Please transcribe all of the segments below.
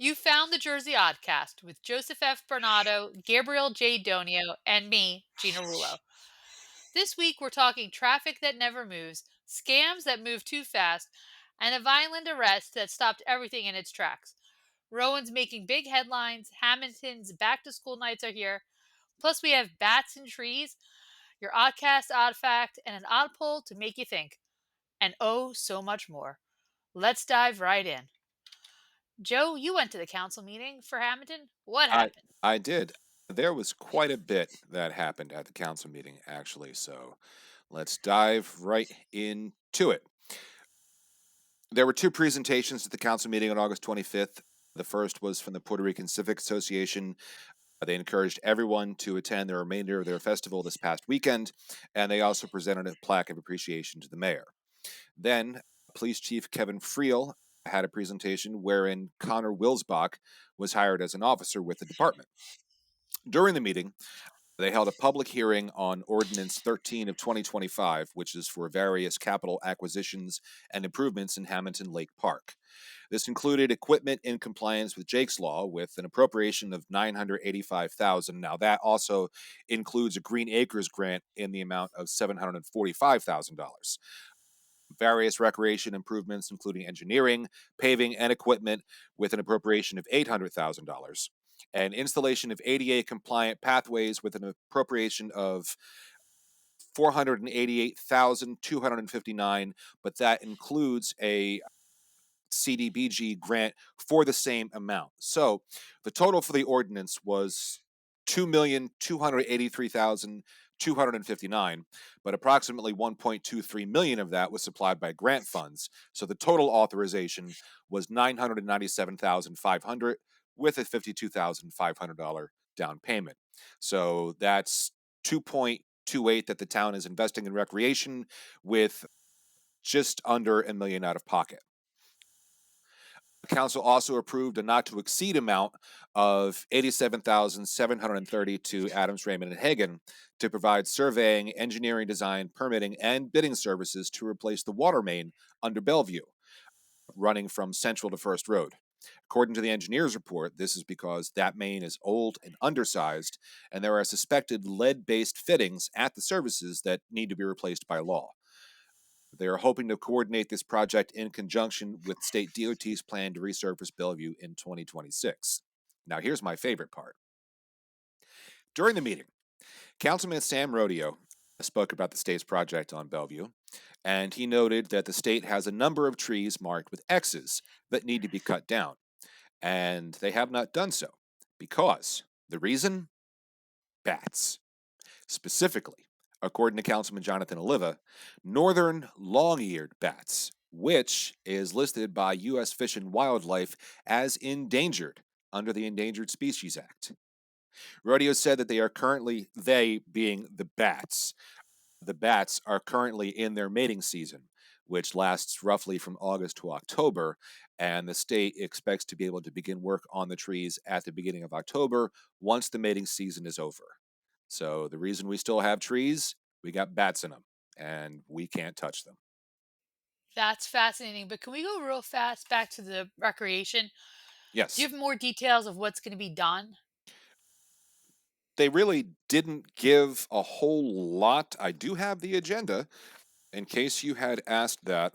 You found the Jersey Oddcast with Joseph F. Berenato, Gabriel J. Donio, and me, Gina Rullo. This week we're talking traffic that never moves, scams that move too fast, and a Vineland arrest that stopped everything in its tracks. Rowan's making big headlines, Hammonton's back to school nights are here, plus we have bats and trees, your Oddcast Oddfact, and an odd poll to make you think. And oh, so much more. Let's dive right in. Joe, you went to the council meeting for Hammonton. What I happened? I did. There was quite a bit that happened at the council meeting, actually. So let's dive right into it. There were two presentations at the council meeting on August 25th. The first was from the Puerto Rican Civic Association. They encouraged everyone to attend the remainder of their festival this past weekend, and they also presented a plaque of appreciation to the mayor. Then, Police Chief Kevin Friel had a presentation wherein Connor Wilsbach was hired as an officer with the department. During the meeting, they held a public hearing on Ordinance 13 of 2025, which is for various capital acquisitions and improvements in Hammonton Lake Park. This included equipment in compliance with Jake's Law with an appropriation of $985,000. Now that also includes a Green Acres grant in the amount of $745,000. Various recreation improvements, including engineering, paving, and equipment, with an appropriation of $800,000, and installation of ADA compliant pathways with an appropriation of $488,259, but that includes a CDBG grant for the same amount. So the total for the ordinance was $2,283,259, but approximately $1.23 million of that was supplied by grant funds. So the total authorization was $997,500 with a $52,500 down payment. So that's 2.28 that the town is investing in recreation, with just under a million out of pocket. The council also approved a not to exceed amount of $87,730 to Adams, Raymond, and Hagen to provide surveying, engineering design, permitting, and bidding services to replace the water main under Bellevue, running from Central to First Road. According to the engineer's report, this is because that main is old and undersized, and there are suspected lead-based fittings at the services that need to be replaced by law. They are hoping to coordinate this project in conjunction with State DOT's plan to resurface Bellevue in 2026. Now, here's my favorite part. During the meeting, Councilman Sam Rodeo spoke about the state's project on Bellevue, and he noted that the state has a number of trees marked with X's that need to be cut down, and they have not done so because the reason? Bats. Specifically, according to Councilman Jonathan Oliva, northern long-eared bats, which is listed by U.S. Fish and Wildlife as endangered under the Endangered Species Act. Rodeo said that they being the bats are currently in their mating season, which lasts roughly from August to October, and the state expects to be able to begin work on the trees at the beginning of October once the mating season is over. So the reason we still have trees, we got bats in them, and we can't touch them. That's fascinating, but can we go real fast back to the recreation? Do you Yes, have more details of what's going to be done? they really didn't give a whole lot. I do have the agenda in case you had asked that,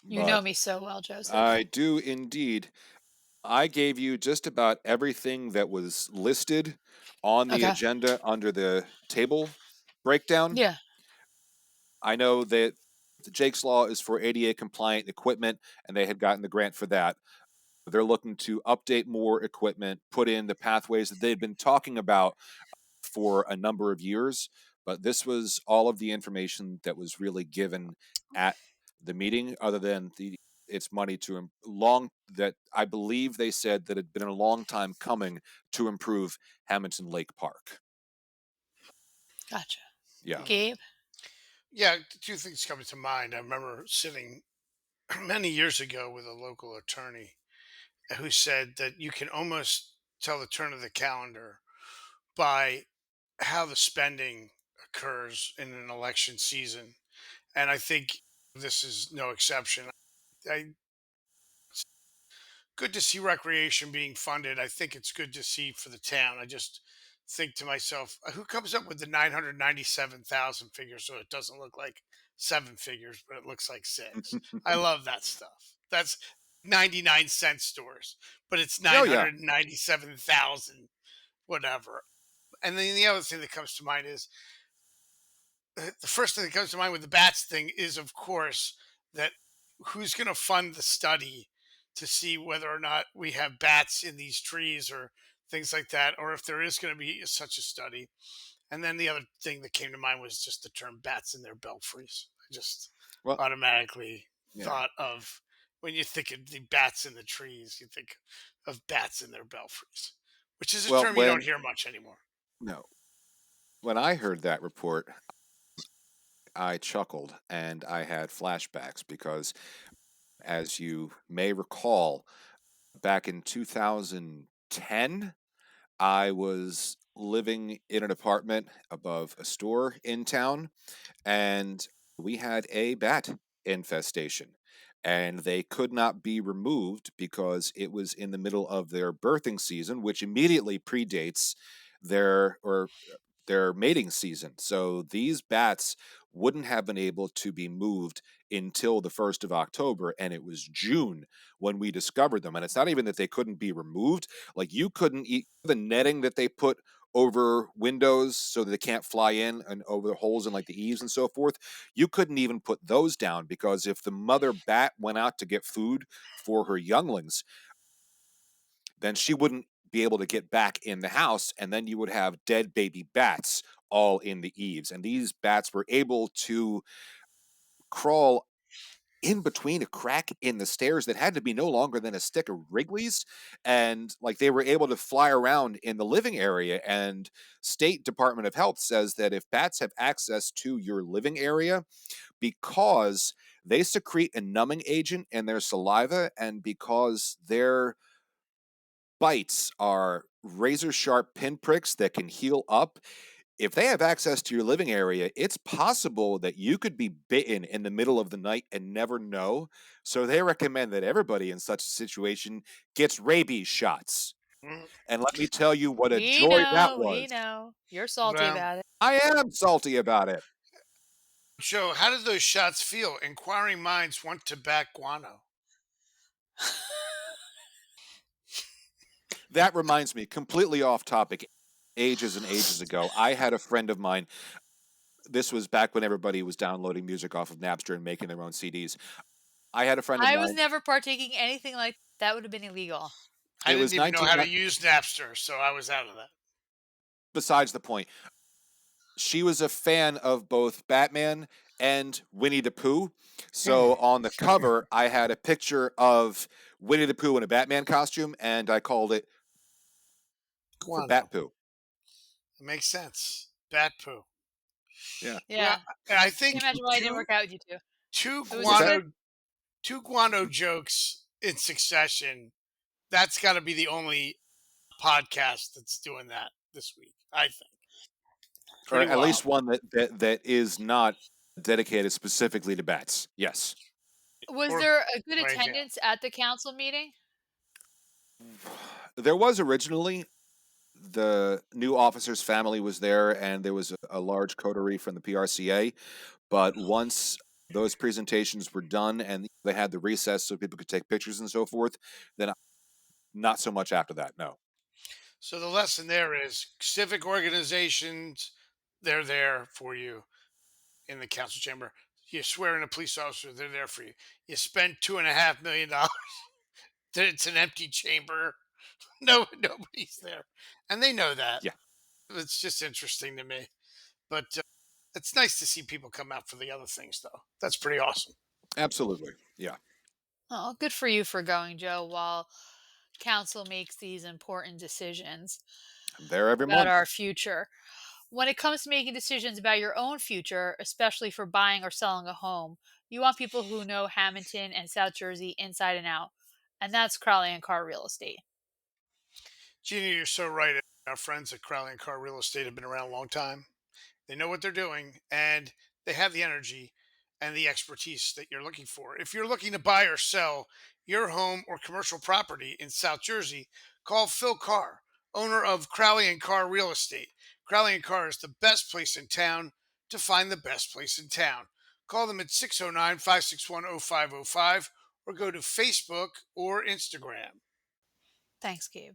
You know but me so well, Joseph. I do indeed. I gave you just about everything that was listed on the Okay. agenda under the table breakdown. Yeah. I know that the Jake's Law is for ADA compliant equipment, and they had gotten the grant for that. They're looking to update more equipment, put in the pathways that they've been talking about for a number of years. But this was all of the information that was really given at the meeting, other than it's money to long that I believe they said that had been a long time coming to improve Hammonton Lake Park. Gotcha. Yeah. Mhm. Gabe? Yeah, two things come to mind. I remember sitting many years ago with a local attorney who said that you can almost tell the turn of the calendar by how the spending occurs in an election season. And I think this is no exception. I good to see recreation being funded. I think it's good to see for the town. I just think to myself, who comes up with the 997,000 figure so it doesn't look like seven figures, but it looks like six? I love that stuff. That's 99-cent stores, but it's Oh yeah. 997,000, whatever. And then the other thing that comes to mind is the first thing that comes to mind with the bats thing is, of course, that who's going to fund the study to see whether or not we have bats in these trees or things like that, or if there is going to be such a study. And then the other thing that came to mind was just the term bats in their belfries. I just Well, automatically yeah. thought of when you think of the bats in the trees, you think of bats in their belfries, which is a Well, term you don't hear much anymore. no, when I heard that report, I chuckled and I had flashbacks because, as you may recall, back in 2010, I was living in an apartment above a store in town, and we had a bat infestation. And they could not be removed because it was in the middle of their birthing season, which immediately predates or their mating season. So these bats wouldn't have been able to be moved until the 1st of October. And it was June when we discovered them. And it's not even that they couldn't be removed. Like you couldn't eat the netting that they put over windows so that they can't fly in and over the holes in like the eaves and so forth. You couldn't even put those down because if the mother bat went out to get food for her younglings, then she wouldn't be able to get back in the house. And then you would have dead baby bats all in the eaves. And these bats were able to crawl in between a crack in the stairs that had to be no longer than a stick of Wrigley's. And like they were able to fly around in the living area. And State Department of Health says that if bats have access to your living area, because they secrete a numbing agent in their saliva and because their bites are razor sharp pinpricks that can heal up. If they have access to your living area, it's possible that you could be bitten in the middle of the night and never know. So they recommend that everybody in such a situation gets rabies shots. Mm. And let me tell you what a We joy that know, we was. know. You're salty Well, about it. I am salty about it. Joe, how did those shots feel? Inquiring minds want to back guano. That reminds me, completely off topic, ages and ages ago, I had a friend of mine. This was back when everybody was downloading music off of Napster and making their own CDs. I had a friend of I was mine. never partaking anything like that would have been illegal. I It didn't was even know 19. how to use Napster, so I was out of that. Besides the point, she was a fan of both Batman and Winnie the Pooh. So on the cover, I had a picture of Winnie the Pooh in a Batman costume, and I called it for Guano. Bat Pooh. It makes sense. Bat poo. Yeah. Well, Yeah. I Can't think imagine why it didn't work out with you two. two It was a What's that? good. guano jokes in succession. That's got to be the only podcast that's doing that this week. I think Or pretty at wild. least one that is not dedicated specifically to bats. Yes. Was Or, there a good or anything else. attendance at the council meeting? There was originally the new officer's family was there, and there was a large coterie from the PRCA. But once those presentations were done and they had the recess so people could take pictures and so forth, then not so much after that. No. So the lesson there is civic organizations. They're there for you in the council chamber. You swear in a police officer, they're there for you. You spend $2.5 million. It's an empty chamber. No, nobody's there, and they know that. Yeah. It's just interesting to me. But it's nice to see people come out for the other things, though. That's pretty awesome. Absolutely. Yeah. Oh, good for you for going, Joe, while council makes these important decisions I'm there every about month. our future. When it comes to making decisions about your own future, especially for buying or selling a home, you want people who know Hammonton and South Jersey inside and out. And that's Crowley and Carr Real Estate. Gina, you're so right. Our friends at Crowley and Carr Real Estate have been around a long time. They know what they're doing, and they have the energy. and the expertise that you're looking for. If you're looking to buy or sell your home or commercial property in South Jersey, call Phil Carr, owner of Crowley and Carr Real Estate. Crowley and Carr is the best place in town to find the best place in town. Call them at 609 561 0505 or go to Facebook or Instagram. Thanks, Gabe.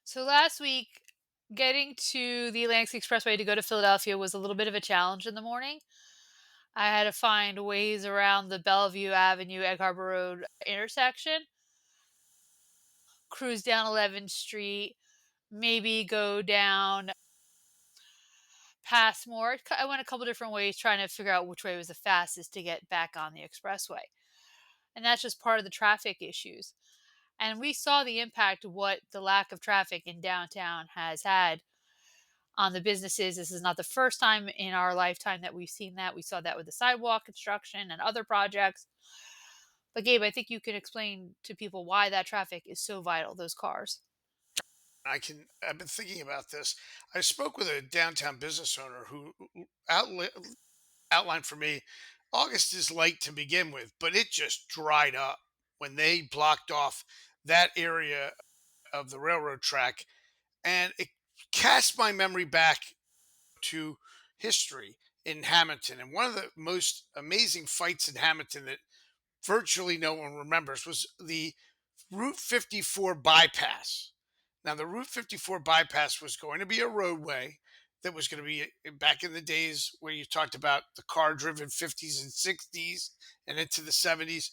So last week, getting to the Atlantic Expressway to go to Philadelphia was a little bit of a challenge in the morning. I had to find ways around the Bellevue Avenue Egg Harbor Road intersection, cruise down 11th Street, maybe go down past more. I went a couple different ways trying to figure out which way was the fastest to get back on the expressway. And that's just part of the traffic issues. And we saw the impact of what the lack of traffic in downtown has had on the businesses. This is not the first time in our lifetime that we've seen that. We saw that with the sidewalk construction and other projects. But Gabe, I think you can explain to people why that traffic is so vital, those cars. I've been thinking about this. I spoke with a downtown business owner who outlined for me August is light to begin with, but it just dried up when they blocked off that area of the railroad track. And it cast my memory back to history in Hammonton. And one of the most amazing fights in Hammonton that virtually no one remembers was the Route 54 bypass. Now, the Route 54 bypass was going to be a roadway that was going to be back in the days where you talked about the car driven 50s and 60s and into the 70s.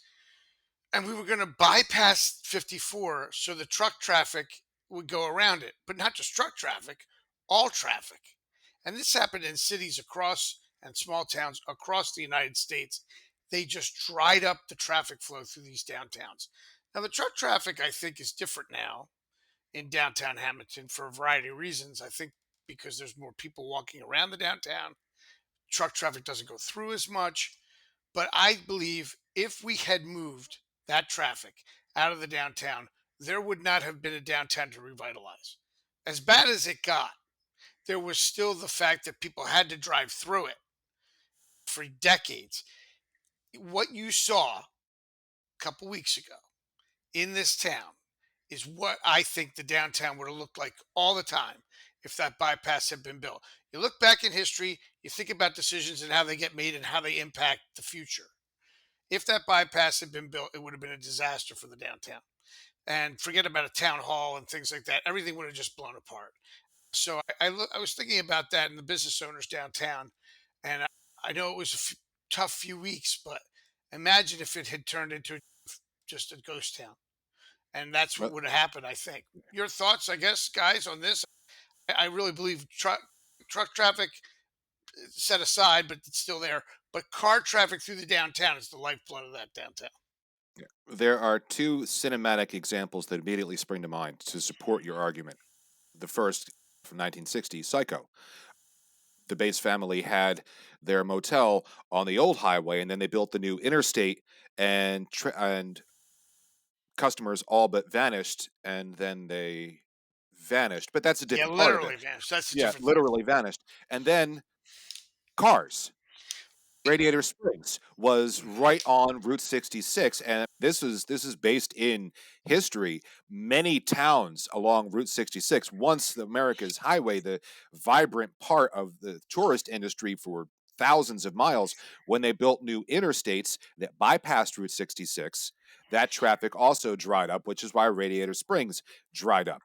And we were going to bypass 54 so the truck traffic would go around it, but not just truck traffic, all traffic. And this happened in cities across and small towns across the United States. They just dried up the traffic flow through these downtowns. Now, the truck traffic, I think, is different now in downtown Hamilton for a variety of reasons. I think because there's more people walking around the downtown, truck traffic doesn't go through as much. But I believe if we had moved that traffic out of the downtown, there would not have been a downtown to revitalize. As bad as it got, there was still the fact that people had to drive through it for decades. What you saw a couple weeks ago in this town is what I think the downtown would have looked like all the time if that bypass had been built. You look back in history, you think about decisions and how they get made and how they impact the future. If that bypass had been built, it would have been a disaster for the downtown. And forget about a town hall and things like that. Everything would have just blown apart. So I was thinking about that and the business owners downtown. And I know it was a tough few weeks, but imagine if it had turned into just a ghost town. And that's what Well, would have happened, I think. Your thoughts, I guess, guys, on this? I really believe truck traffic set aside, but it's still there. But car traffic through the downtown is the lifeblood of that downtown. there are two cinematic examples that immediately spring to mind to support your argument. The first from 1960, Psycho. The Bates family had their motel on the old highway, and then they built the new interstate, and customers all but vanished, and then they vanished. But that's a Yeah, different part of it. literally vanished. That's a Yeah, different thing. literally vanished. And then cars. Radiator Springs was right on Route 66, and this is based in history. Many towns along Route 66, once the America's highway, the vibrant part of the tourist industry for thousands of miles, when they built new interstates that bypassed Route 66, that traffic also dried up, which is why Radiator Springs dried up.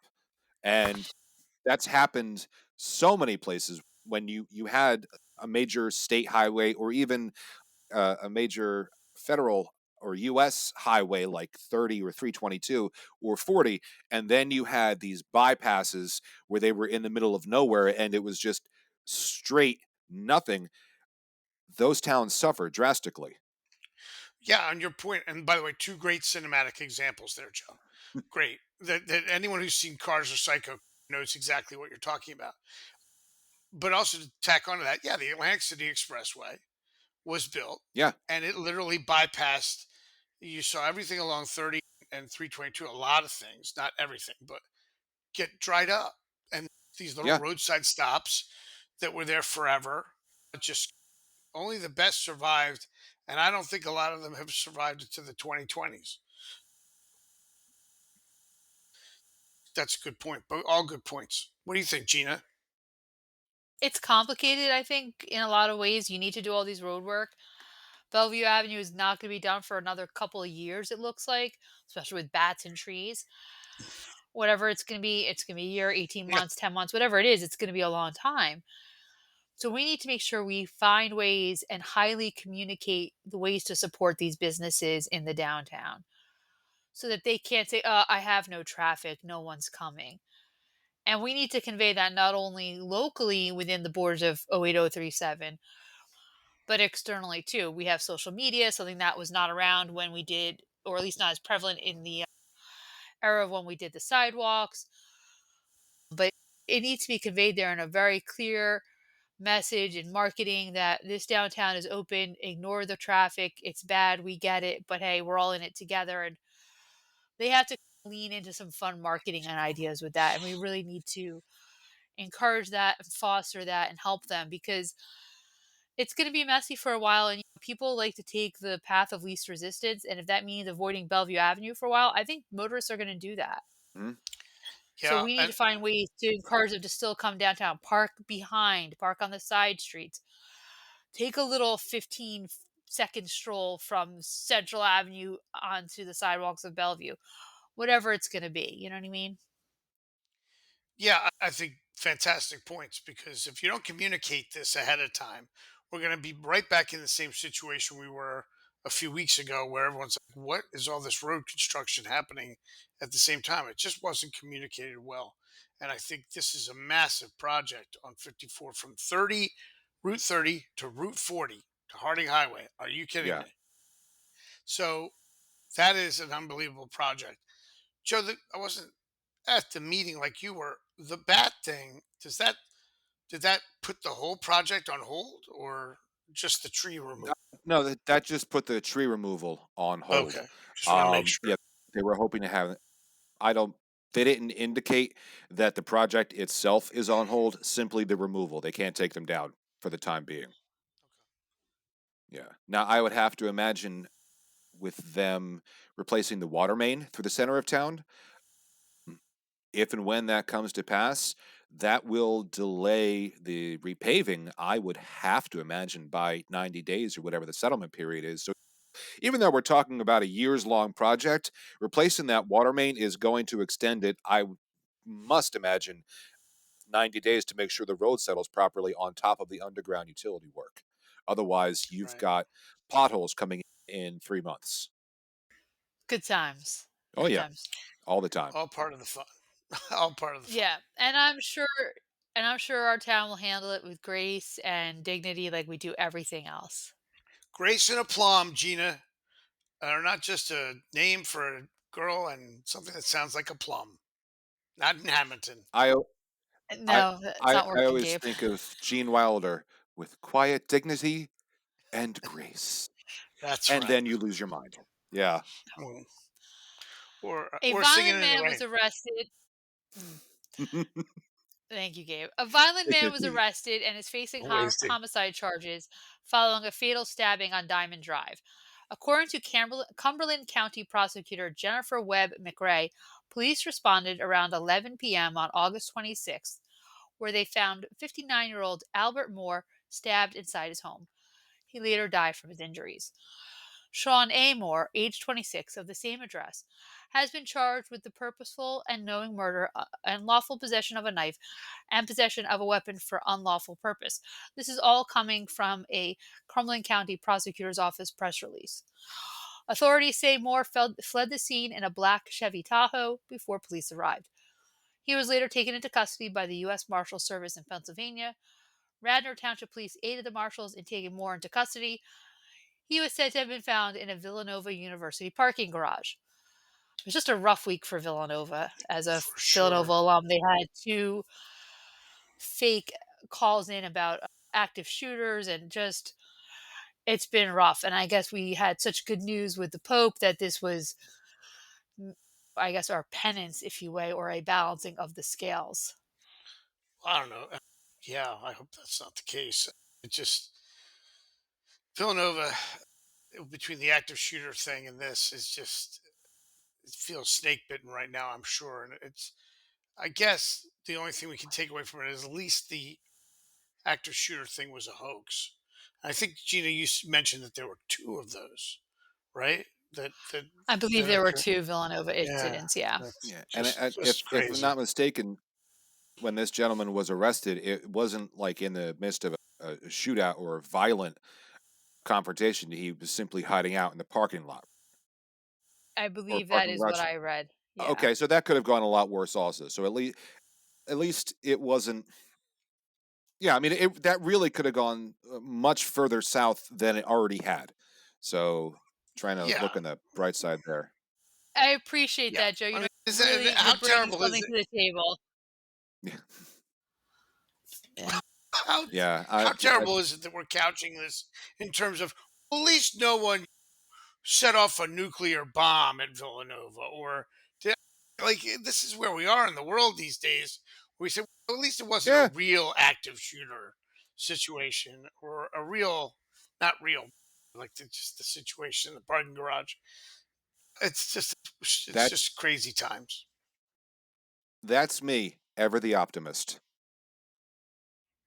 And that's happened so many places when you had a major state highway or even a major federal or US highway like 30 or 322 or 40, and then you had these bypasses where they were in the middle of nowhere and it was just straight nothing. Those towns suffer drastically. Yeah, on your point, and by the way, two great cinematic examples there, Joe. Great. That anyone who's seen Cars or Psycho knows exactly what you're talking about. But also to tack onto that, yeah, the Atlantic City Expressway was built Yeah, and it literally bypassed. You saw everything along 30 and 322, a lot of things, not everything, but get dried up. And these little yeah. roadside stops that were there forever, just only the best survived. and I don't think a lot of them have survived it to the 2020s. That's a good point, but all good points. What do you think, Gina? It's complicated, I think, in a lot of ways. You need to do all these road work. Bellevue Avenue is not going to be done for another couple of years, it looks like, especially with bats and trees. Whatever it's going to be a year, 18 Yeah, months, 10 months, whatever it is, it's going to be a long time. So we need to make sure we find ways and highly communicate the ways to support these businesses in the downtown so that they can't say, I have no traffic, no one's coming. And we need to convey that not only locally within the borders of 08037, but externally too. We have social media, something that was not around when we did, or at least not as prevalent in the era of when we did the sidewalks. But it needs to be conveyed there in a very clear message and marketing that this downtown is open, ignore the traffic, it's bad, we get it, but hey, we're all in it together. And they have to lean into some fun marketing and ideas with that. And we really need to encourage that and foster that and help them because it's going to be messy for a while. And people like to take the path of least resistance. And if that means avoiding Bellevue Avenue for a while, I think motorists are going to do that. Mhm. So yeah, we need and to find ways to encourage them to still come downtown, park behind, park on the side streets, take a little 15-second stroll from Central Avenue onto the sidewalks of Bellevue, whatever it's going to be. You know what I mean? yeah, I think fantastic points because if you don't communicate this ahead of time, we're going to be right back in the same situation we were a few weeks ago, where everyone's like, "What is all this road construction happening at the same time?" It just wasn't communicated well, and I think this is a massive project on 54 from Route 30 to Route 40 to Harding Highway. Are you kidding Yeah. me? So that is an unbelievable project. Joe, I wasn't at the meeting like you were. The bat thing, did that put the whole project on hold or just the tree removal? No, that just put the tree removal on hold. Okay, just want to make sure. Yeah, they were hoping to have I don't they didn't indicate that the project itself is on hold, simply the removal. They can't take them down for the time being. Yeah. Now, I would have to imagine with them replacing the water main through the center of town, if and when that comes to pass, that will delay the repaving, I would have to imagine, by 90 days or whatever the settlement period is. So even though we're talking about a years long project, replacing that water main is going to extend it, must imagine, 90 days to make sure the road settles properly on top of the underground utility work. Otherwise, you've Right. got potholes coming in 3 months. Good times. Oh, Good yeah, times. all the time. All part of the fun. All part of the fun. Yeah. And I'm sure our town will handle it with grace and dignity like we do everything else. Grace and aplomb, Gina, are not just a name for a girl and something that sounds like a plum. Not in Hammonton. I I No, it's I not I working, always Gabe. think of Gene Wilder with quiet dignity and grace, That's and right. then you lose your mind. Yeah. Mm. A Or singing violent in the man was rain. arrested. Mm. Thank you, Gabe. A violent man was arrested and is facing Wasting. homicide charges following a fatal stabbing on Diamond Drive. According to Cumberland County Prosecutor Jennifer Webb McRae, police responded around 11 p.m. on August 26th, where they found 59-year-old Albert Moore stabbed inside his home. He later died from his injuries. Sean A. Moore, age 26, of the same address, has been charged with the purposeful and knowing murder, unlawful possession of a knife, and possession of a weapon for unlawful purpose. This is all coming from a Cumberland County Prosecutor's Office press release. Authorities say Moore fled the scene in a black Chevy Tahoe before police arrived. He was later taken into custody by the U.S. Marshal Service in Pennsylvania. Radnor Township Police aided the marshals in taking Moore into custody. He was said to have been found in a Villanova University parking garage. It was just a rough week for Villanova. As a For Villanova sure. alum, they had two fake calls in about active shooters and just it's been rough. And I guess we had such good news with the Pope that this was, I guess, our penance, if you will, or a balancing of the scales. I don't know. Yeah, I hope that's not the case. It just Villanova. between the active shooter thing and this is just, it feels snake bitten right now. I'm sure, and it's, I guess the only thing we can take away from it is at least the active shooter thing was a hoax. I think Gina, you mentioned that there were two of those, right? That that I believe that there were occurred. 2 Villanova Yeah, incidents, yeah. that's Yeah, and just if I'm crazy. not mistaken, when this gentleman was arrested, it wasn't like in the midst of a shootout or a violent confrontation. He was simply hiding out in the parking lot I or believe that parking is what garage. I read. Yeah. Okay, so that could have gone a lot worse also. So at least it wasn't. Yeah, I mean, that really could have gone much further south than it already had. So trying to Yeah, look on the bright side there. I appreciate yeah. that, Joe, I mean, you're how bringing terrible is something it? to the table. Yeah, And How yeah. how terrible is it that we're couching this in terms of, at least no one set off a nuclear bomb at Villanova, or did, like, this is where we are in the world these days. We said, well, at least it wasn't a Yeah, real active shooter situation, or a real, not real, like just the situation in the parking garage. It's that's just crazy times. that's me, ever the optimist.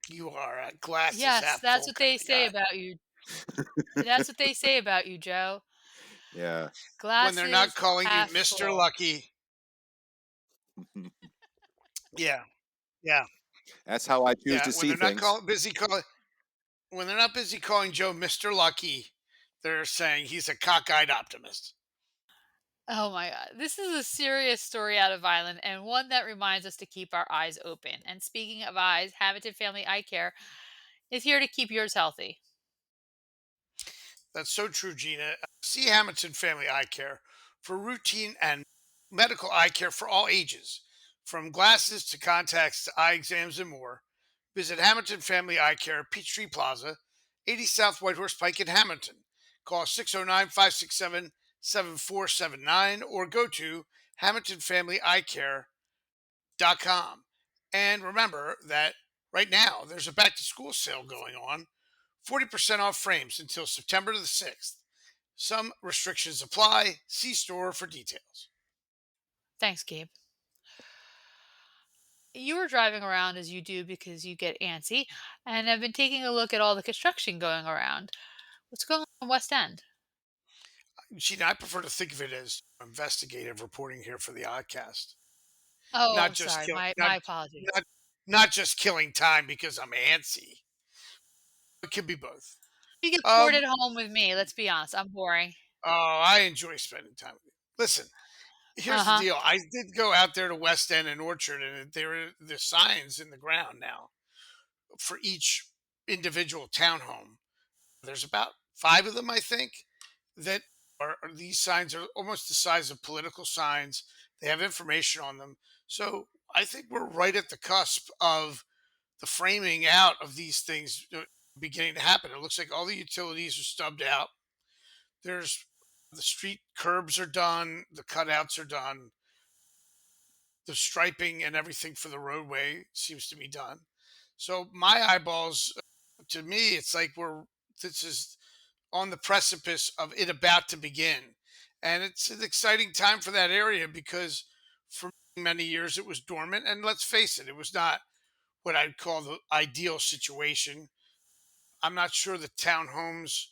You are a glasses yes, half that's full what kind they of say guy. about you. That's what they say about you, Joe. Yeah. When they're not Glasses calling you half Mr. full. Lucky. Yeah, yeah, That's how I choose yeah. to When see they're not things. busy calling, when they're not busy calling Joe Mr. Lucky, they're saying he's a cockeyed optimist. Oh my god. This is a serious story out of Vineland and one that reminds us to keep our eyes open. And speaking of eyes, Hammonton Family Eye Care is here to keep yours healthy. That's so true, Gina. See Hamilton Family Eye Care for routine and medical eye care for all ages, from glasses to contacts to eye exams and more. Visit Hamilton Family Eye Care, Peachtree Plaza, 80 South Whitehorse Pike in Hamilton. Call 609 567 7479 or go to hamiltonfamilyeyecare.com. And remember that right now there's a back to school sale going on, 40% off frames until September the 6th. Some restrictions apply. See store for details. Thanks, Gabe. You were driving around as you do because you get antsy, and I've been taking a look at all the construction going around. What's going on in West End? Gina, I prefer to think of it as investigative reporting here for the Oddcast, not Oh, just sorry. killing, My apologies. not just killing time because I'm antsy. It can be both. You get bored Um, at home with me. Let's be honest. I'm boring. oh, I enjoy spending time with you. Listen, Uh here's the huh. deal. I did go out there to West End and Orchard, and there are the signs in the ground now for each individual townhome. There's about five of them, I think, that these signs are almost the size of political signs. They have information on them. So I think we're right at the cusp of the framing out of these things beginning to happen. It looks like all the utilities are stubbed out. There's the street curbs are done, the cutouts are done, the striping and everything for the roadway seems to be done. So my eyeballs, to me, it's like this is on the precipice of it about to begin. And it's an exciting time for that area because for many years it was dormant. And let's face it, it was not what I'd call the ideal situation. I'm not sure the townhomes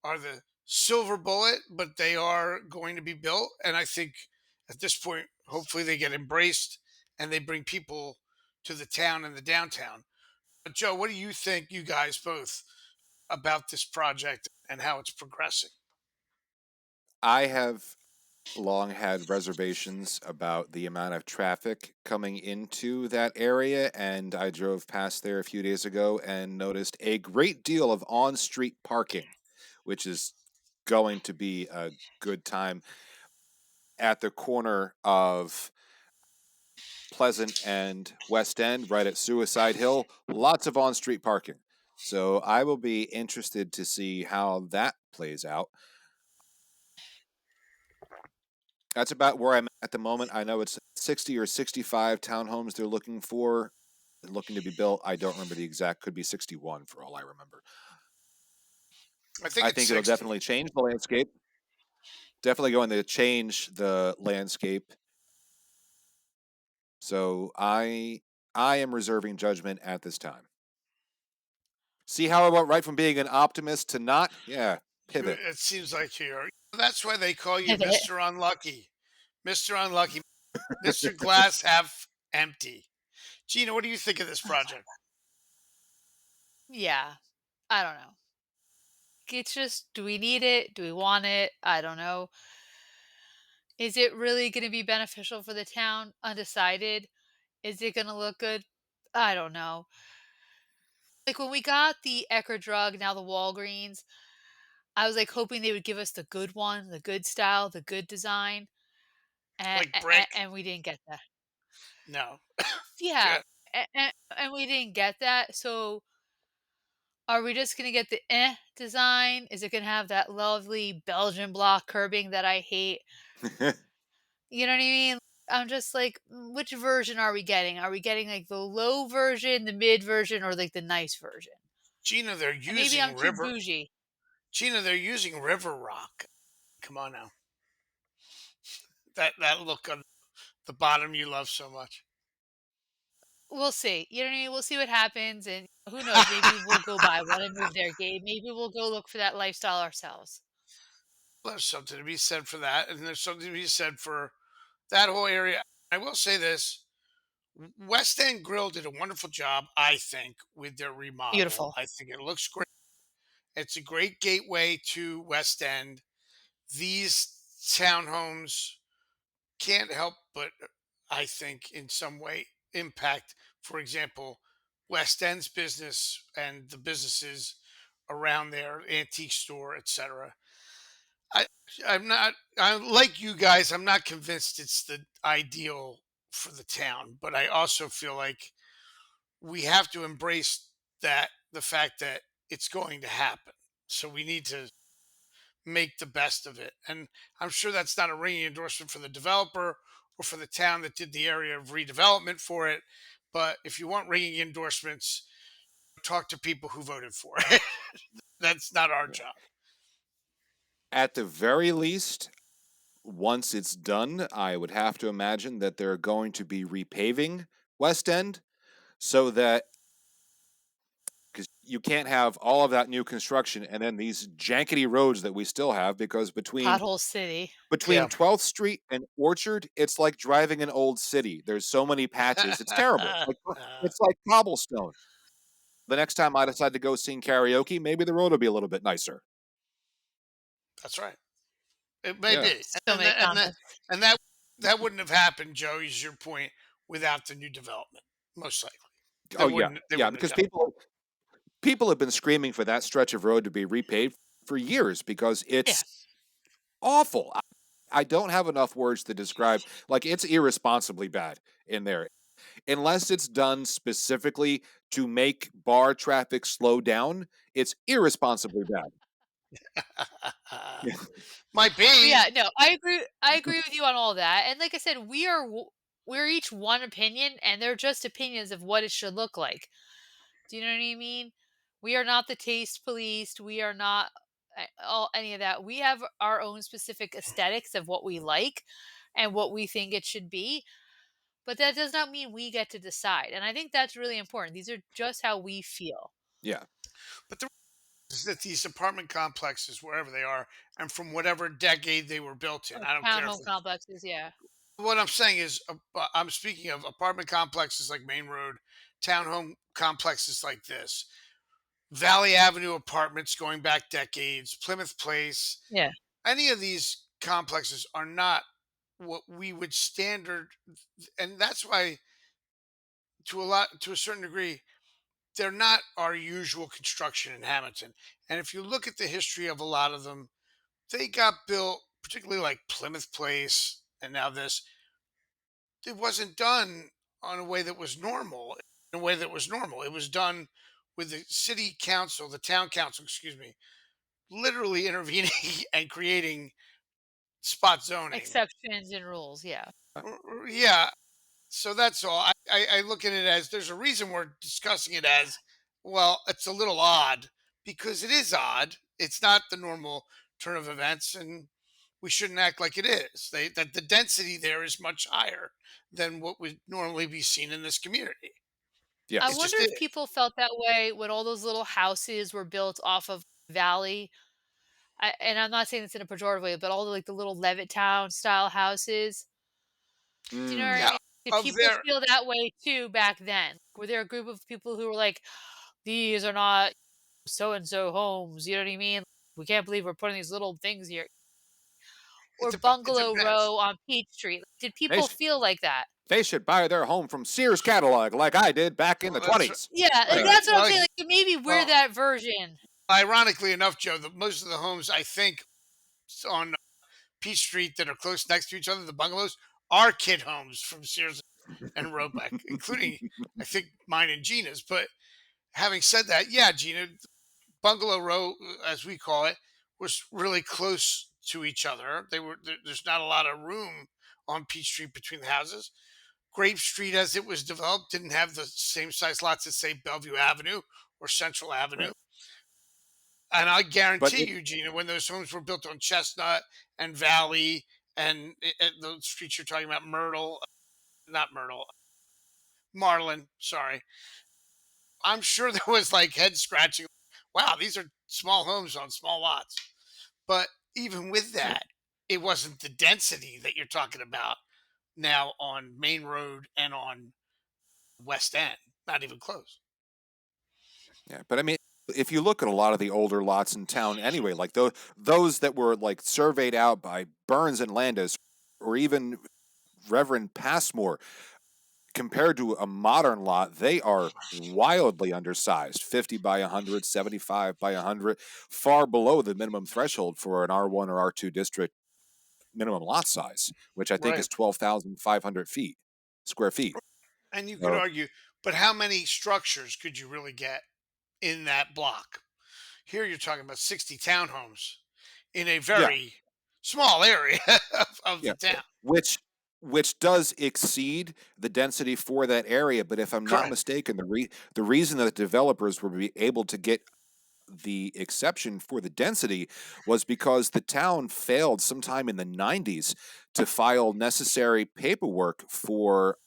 are the silver bullet, but they are going to be built. And I think at this point, hopefully they get embraced and they bring people to the town and the downtown. But Joe, what do you think, you guys both, about this project and how it's progressing? I have long had reservations about the amount of traffic coming into that area, and I drove past there a few days ago and noticed a great deal of on street parking, which is going to be a good time at the corner of Pleasant and West End, right at Suicide Hill. Lots of on street parking. So I will be interested to see how that plays out. That's about where I'm at the moment. I know it's 60 or 65 townhomes they're looking to be built. I don't remember the exact, could be 61 for all I remember. I think I it's think it'll 60. definitely change the landscape. Definitely going to change the landscape. So I am reserving judgment at this time. See how I went right from being an optimist to not? Yeah, pivot. It seems like you're. That's why they call you Pivot. Mr. Unlucky. Mr. Unlucky. Mr. Glass half empty. Gina, what do you think of this project? Yeah, I don't know. It's just, do we need it? Do we want it? I don't know. Is it really going to be beneficial for the town? Undecided. Is it going to look good? I don't know. Like when we got the Ecker drug, now the Walgreens, I was like hoping they would give us the good one, the good style, the good design, and Like brick? and we didn't get that. No. Yeah, Yeah. and we didn't get that. So are we just gonna get the design? Is it gonna have that lovely Belgian block curbing that I hate? You know what I mean? I'm just like, which version are we getting? Are we getting like the low version, the mid version, or like the nice version? Gina, they're And maybe using I'm too river. bougie. Gina, they're using river rock. Come on now. That look on the bottom you love so much. We'll see. You know what I mean? We'll see what happens, and who knows? Maybe we'll go buy one and move there, Gabe. Maybe we'll go look for that lifestyle ourselves. There's something to be said for that, and there's something to be said for that whole area. I will say this: West End Grill did a wonderful job, I think, with their remodel. Beautiful. I think it looks great. It's a great gateway to West End. These townhomes can't help but, I think, in some way impact, for example, West End's business and the businesses around there, antique store, etc. I, I'm not. I like you guys. I'm not convinced it's the ideal for the town, but I also feel like we have to embrace that the fact that it's going to happen. So we need to make the best of it. And I'm sure that's not a ringing endorsement for the developer or for the town that did the area of redevelopment for it. But if you want ringing endorsements, talk to people who voted for it. That's not our job. At the very least, once it's done, I would have to imagine that they're going to be repaving West End so that because you can't have all of that new construction and then these jankety roads that we still have because Pothole City. between Yeah. 12th Street and Orchard, it's like driving an old city. There's so many patches. It's terrible. It's like cobblestone. The next time I decide to go sing karaoke, maybe the road will be a little bit nicer. That's right. It may Yeah. be, So many and that wouldn't have happened, Joe. Is your point without the new development? Most likely, Oh yeah. they Yeah, wouldn't have because done it. people have been screaming for that stretch of road to be repaved for years because Yeah. it's awful. I don't have enough words to describe. Like it's irresponsibly bad in there. Unless it's done specifically to make bar traffic slow down, it's irresponsibly bad. Might But be. yeah, no, I agree. I agree with you on all that. And like I said, we're each one opinion, and they're just opinions of what it should look like. Do you know what I mean? We are not the taste police. We are not all any of that. We have our own specific aesthetics of what we like and what we think it should be. But that does not mean we get to decide. And I think that's really important. These are just how we feel. Yeah. But the is that these apartment complexes, wherever they are, and from whatever decade they were built in, Or I don't care if townhome complexes, yeah. what I'm saying is, I'm speaking of apartment complexes like Main Road, townhome complexes like this, Valley Avenue apartments going back decades, Plymouth Place. Yeah. Any of these complexes are not what we would standard, and that's why, to a certain degree, they're not our usual construction in Hamilton. And if you look at the history of a lot of them, they got built, particularly like Plymouth Place, and now this, it wasn't done on a way that was normal. In a way that was normal, it was done with the city council, the town council, excuse me, literally intervening and creating spot zoning. Exceptions and rules, yeah. Yeah, so that's all. I look at it as there's a reason we're discussing it as well. It's a little odd because it is odd, It's not the normal turn of events, and we shouldn't act like it is. That the density there is much higher than what would normally be seen in this community. I It Yes. wonder just if is. people felt that way when all those little houses were built off of valley. And I'm not saying this in a pejorative way, but all the, like, the little Levittown style houses. Do you know what I Mm. Yeah, mean? Did of people their feel that way too back then? Were there a group of people who were like, "These are not so and so homes," you know what I mean? "We can't believe we're putting these little things here." Or it Bungalow depends. Row on Peachtree. Did They people sh- feel like that? they should buy their home from Sears catalog like I did back in the Well, that's 20s. Yeah, right. that's what I'm Well, saying, like, maybe we're well, that version. ironically enough, Joe, most of the homes I think on Peach Street that are close next to each other, the bungalows, are kid homes from Sears and Roebuck, including I think mine and Gina's. But having said that, yeah, Gina, Bungalow Row, as we call it, was really close to each other. There's not a lot of room on Peach Street between the houses. Grape Street, as it was developed, didn't have the same size lots as say Bellevue Avenue or Central Avenue. Right. And I But guarantee you, Gina, when those homes were built on Chestnut and Valley and the streets you're talking about, Myrtle, not Myrtle, Marlin, sorry, I'm sure there was like head scratching. Wow, these are small homes on small lots. But even with right. that, it wasn't the density that you're talking about now on Main Road and on West End. Not even close. Yeah, but I mean, if you look at a lot of the older lots in town anyway, like those that were like surveyed out by Burns and Landis, or even Reverend Passmore, compared to a modern lot, they are wildly undersized 50 by 100, 75 by 100, far below the minimum threshold for an R1 or R2 district minimum lot size, which I think Right. is 12,500 feet, square feet. And you could So, argue, but how many structures could you really get in that block? Here you're talking about 60 townhomes in a yeah, very small area of yeah, the town. which does exceed the density for that area. But if I'm not Correct. mistaken, the reason that developers were able to get the exception for the density was because the town failed sometime in the 90s to file necessary paperwork for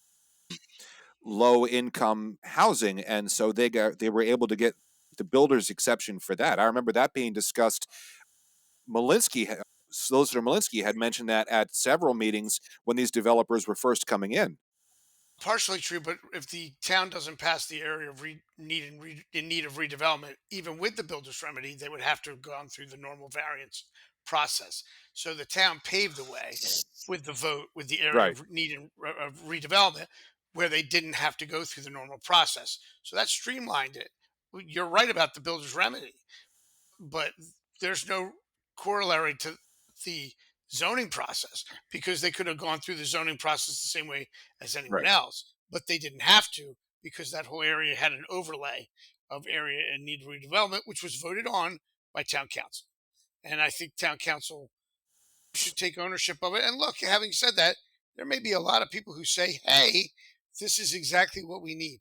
low income housing, and so they were able to get the builder's exception for that. I remember that being discussed. Solicitor Malinsky had mentioned that at several meetings when these developers were first coming in. Partially true, but if the town doesn't pass the area of in need of redevelopment, even with the builder's remedy, they would have to have gone through the normal variance process. So the town paved the way with the vote with the area Right. of of redevelopment, where they didn't have to go through the normal process. So that streamlined it. You're right about the builder's remedy, but there's no corollary to the zoning process because they could have gone through the zoning process the same way as anyone Right. else, but they didn't have to because that whole area had an overlay of area in need of redevelopment, which was voted on by town council. And I think town council should take ownership of it. And look, having said that, there may be a lot of people who say, hey, this is exactly what we need: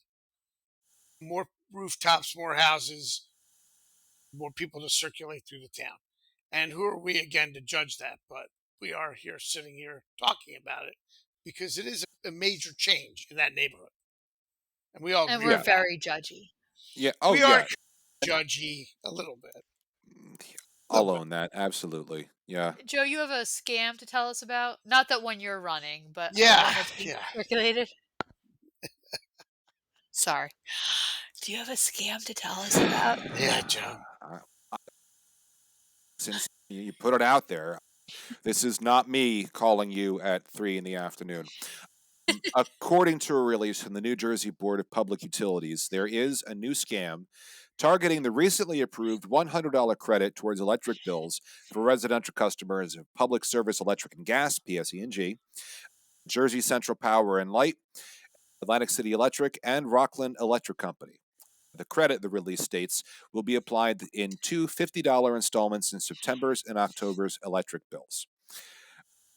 more rooftops, more houses, more people to circulate through the town. And who are we again to judge that? But we are here sitting here talking about it because it is a major change in that neighborhood. And we all And agree we're Yeah. with that. very judgy. Yeah. Oh We are yeah. judgy a little bit. A I'll little bit. own that. Absolutely. Yeah. Joe, you have a scam to tell us about? Not that one you're running, but Yeah. one that's being Yeah. circulated? Sorry. Do you have a scam to tell us about? Yeah, Joe. Uh, since you put it out there, this is not me calling you at 3 in the afternoon. According to a release from the New Jersey Board of Public Utilities, there is a new scam targeting the recently approved $100 credit towards electric bills for residential customers of Public Service Electric and Gas, PSE&G, Jersey Central Power and Light, Atlantic City Electric, and Rockland Electric Company. The credit, the release states, will be applied in two $50 installments in September's and October's electric bills.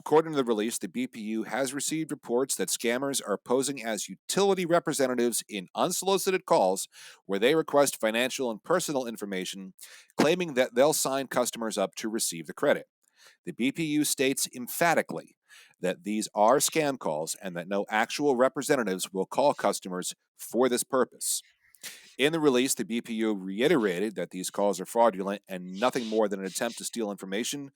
According to the release, the BPU has received reports that scammers are posing as utility representatives in unsolicited calls where they request financial and personal information, claiming that they'll sign customers up to receive the credit. The BPU states emphatically that these are scam calls and that no actual representatives will call customers for this purpose. In the release, the BPU reiterated that these calls are fraudulent and nothing more than an attempt to steal information.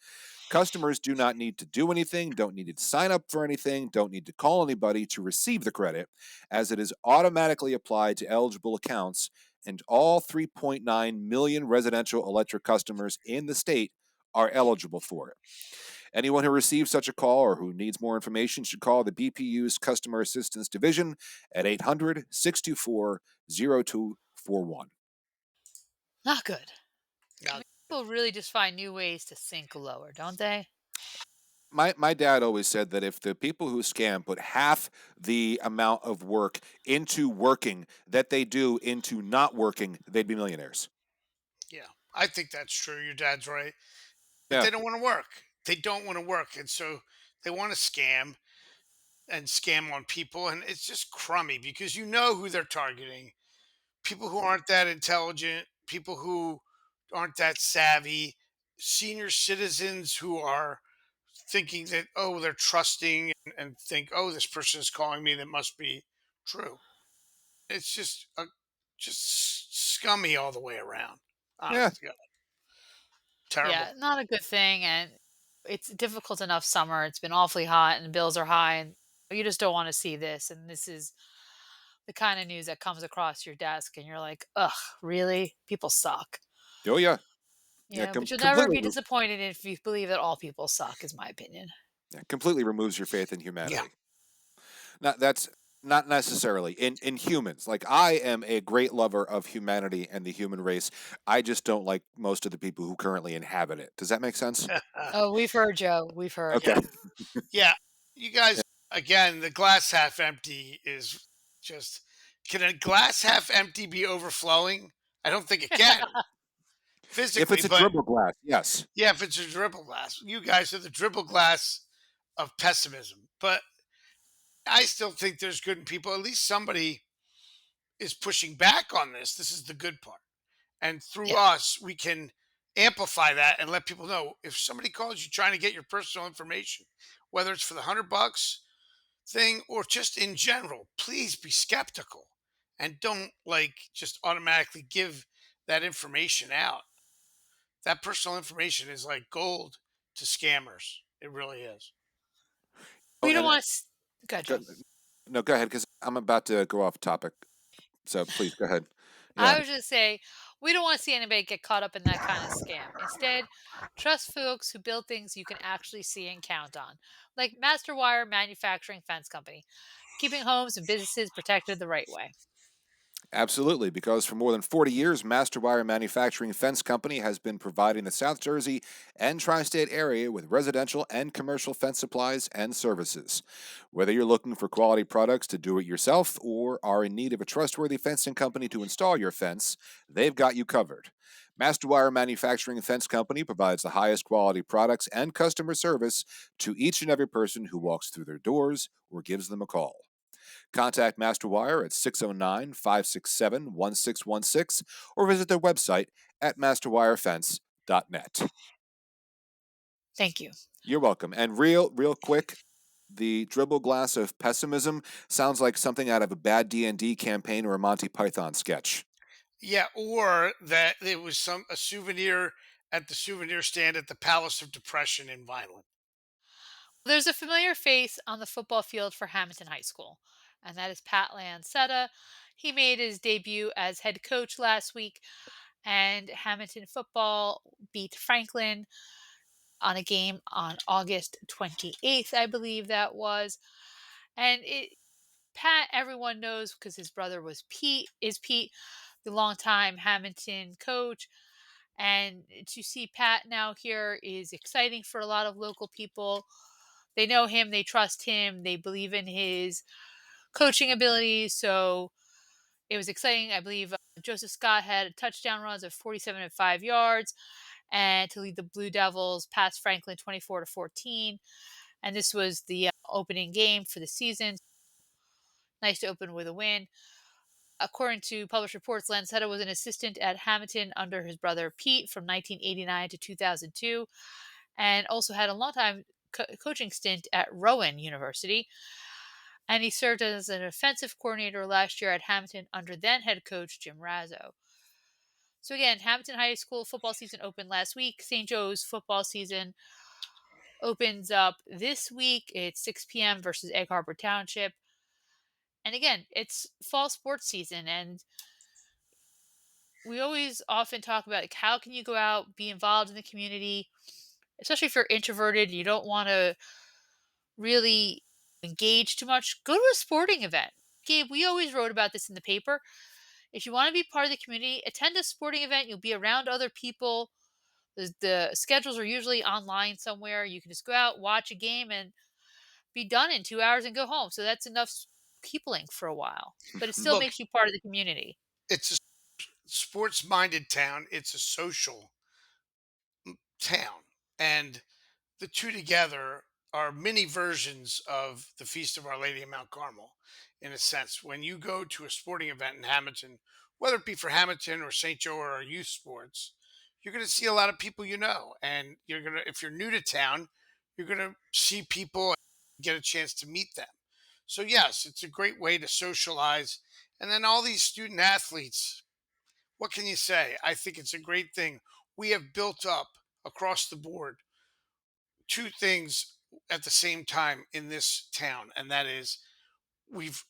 Customers do not need to do anything, don't need to sign up for anything, don't need to call anybody to receive the credit, as it is automatically applied to eligible accounts, and all 3.9 million residential electric customers in the state are eligible for it. Anyone who receives such a call or who needs more information should call the BPU's Customer Assistance Division at 800 624 0241. Not good. I Yeah, mean, people really just find new ways to sink lower, don't they? My dad always said that if the people who scam put half the amount of work into working that they do into not working, they'd be millionaires. yeah. I think that's true. Your dad's right. But Yeah. they don't want to work. They don't want to work. And so they want to scam and scam on people. And it's just crummy because you know who they're targeting. People who aren't that intelligent, people who aren't that savvy, senior citizens who are thinking that, oh, they're trusting and think, oh, this person is calling me. That must be true. It's just scummy all the way around. Yeah. Honest to God. Terrible. Yeah, not a good thing. And it's a difficult enough summer. It's been awfully hot and bills are high, and you just don't want to see this. And this is the kind of news that comes across your desk, and you're like, ugh, really? People suck. Oh, yeah. Yeah. Yeah, but you'll never Completely, be disappointed if you believe that all people suck, is my opinion. yeah, completely removes your faith in Yeah. humanity. Now, that's not necessarily in humans. Like, I am a great lover of humanity and the human race. I just don't like most of the people who currently inhabit it. Does that make sense? Oh, we've heard, Joe. We've heard. Okay. Yeah. Yeah. You guys, again, the glass half empty is just, can a glass half empty be overflowing? I don't think it can If physically, it's a but dribble glass, yes. yeah, if it's a dribble glass, you guys are the dribble glass of pessimism. But I still think there's good in people. At least somebody is pushing back on this. This is the good part. And through Yeah. us, we can amplify that and let people know if somebody calls you trying to get your personal information, whether it's for the $100 thing or just in general, please be skeptical and don't like just automatically give that information out. That personal information is like gold to scammers. It really is. Oh, We don't and want to. Go ahead, Joe. go, no, go ahead because I'm about to go off topic. So please go ahead. Yeah, I would just say we don't want to see anybody get caught up in that kind of scam. Instead, trust folks who build things you can actually see and count on, like Masterwire Manufacturing Fence Company, keeping homes and businesses protected the right way. absolutely. Because for more than 40 years, Masterwire Manufacturing Fence Company has been providing the South Jersey and tri state area with residential and commercial fence supplies and services. Whether you're looking for quality products to do it yourself or are in need of a trustworthy fencing company to install your fence, they've got you covered. Masterwire Manufacturing Fence Company provides the highest quality products and customer service to each and every person who walks through their doors or gives them a call. Contact Masterwire at 609-567-1616 or visit their website at masterwirefence.net. Thank you. You're welcome. And real quick, the dribble glass of pessimism sounds like something out of a bad D&D campaign or a Monty Python sketch. Yeah, or that it was some a souvenir at the souvenir stand at the Palace of Depression in Vineland. There's a familiar face on the football field for Hammonton High School, and that is Pat Lancetta. He made his debut as head coach last week, and Hammonton football beat Franklin on a game on August 28th, I believe that was. And Pat, everyone knows because his brother is Pete, the longtime Hammonton coach. And to see Pat now here is exciting for a lot of local people. They know him, they trust him, they believe in his coaching abilities. So it was exciting. I believe Joseph Scott had touchdown runs of 47 and 5 yards, and to lead the Blue Devils past Franklin 24-14. and this was the opening game for the season. Nice to open with a win. According to published reports, Lancetta was an assistant at Hammonton under his brother Pete from 1989 to 2002, and also had a long time coaching stint at Rowan University. And he served as an offensive coordinator last year at Hammonton under then head coach Jim Razzo. So again, Hammonton High School football season opened last week. St. Joe's football season opens up this week. It's 6 p.m. versus Egg Harbor Township. And again, it's fall sports season, and we always often talk about like how can you go out, be involved in the community, especially if you're introverted, you don't want to really engage too much. Go to a sporting event. Gabe, we always wrote about this in the paper. If you want to be part of the community, attend a sporting event. You'll be around other people. The schedules are usually online somewhere. You can just go out, watch a game, and be done in 2 hours and go home. So that's enough peopling for a while, but it still Look, makes you part of the community. it's a sports minded town. It's a social town. And the two together are mini versions of the Feast of Our Lady of Mount Carmel, in a sense. When you go to a sporting event in Hamilton, whether it be for Hamilton or St. Joe or youth sports, you're going to see a lot of people you know. And you're going to, if you're new to town, you're going to see people and get a chance to meet them. So, yes, it's a great way to socialize. And then all these student athletes, what can you say? I think it's a great thing. We have built up across the board two things at the same time in this town, and that is we've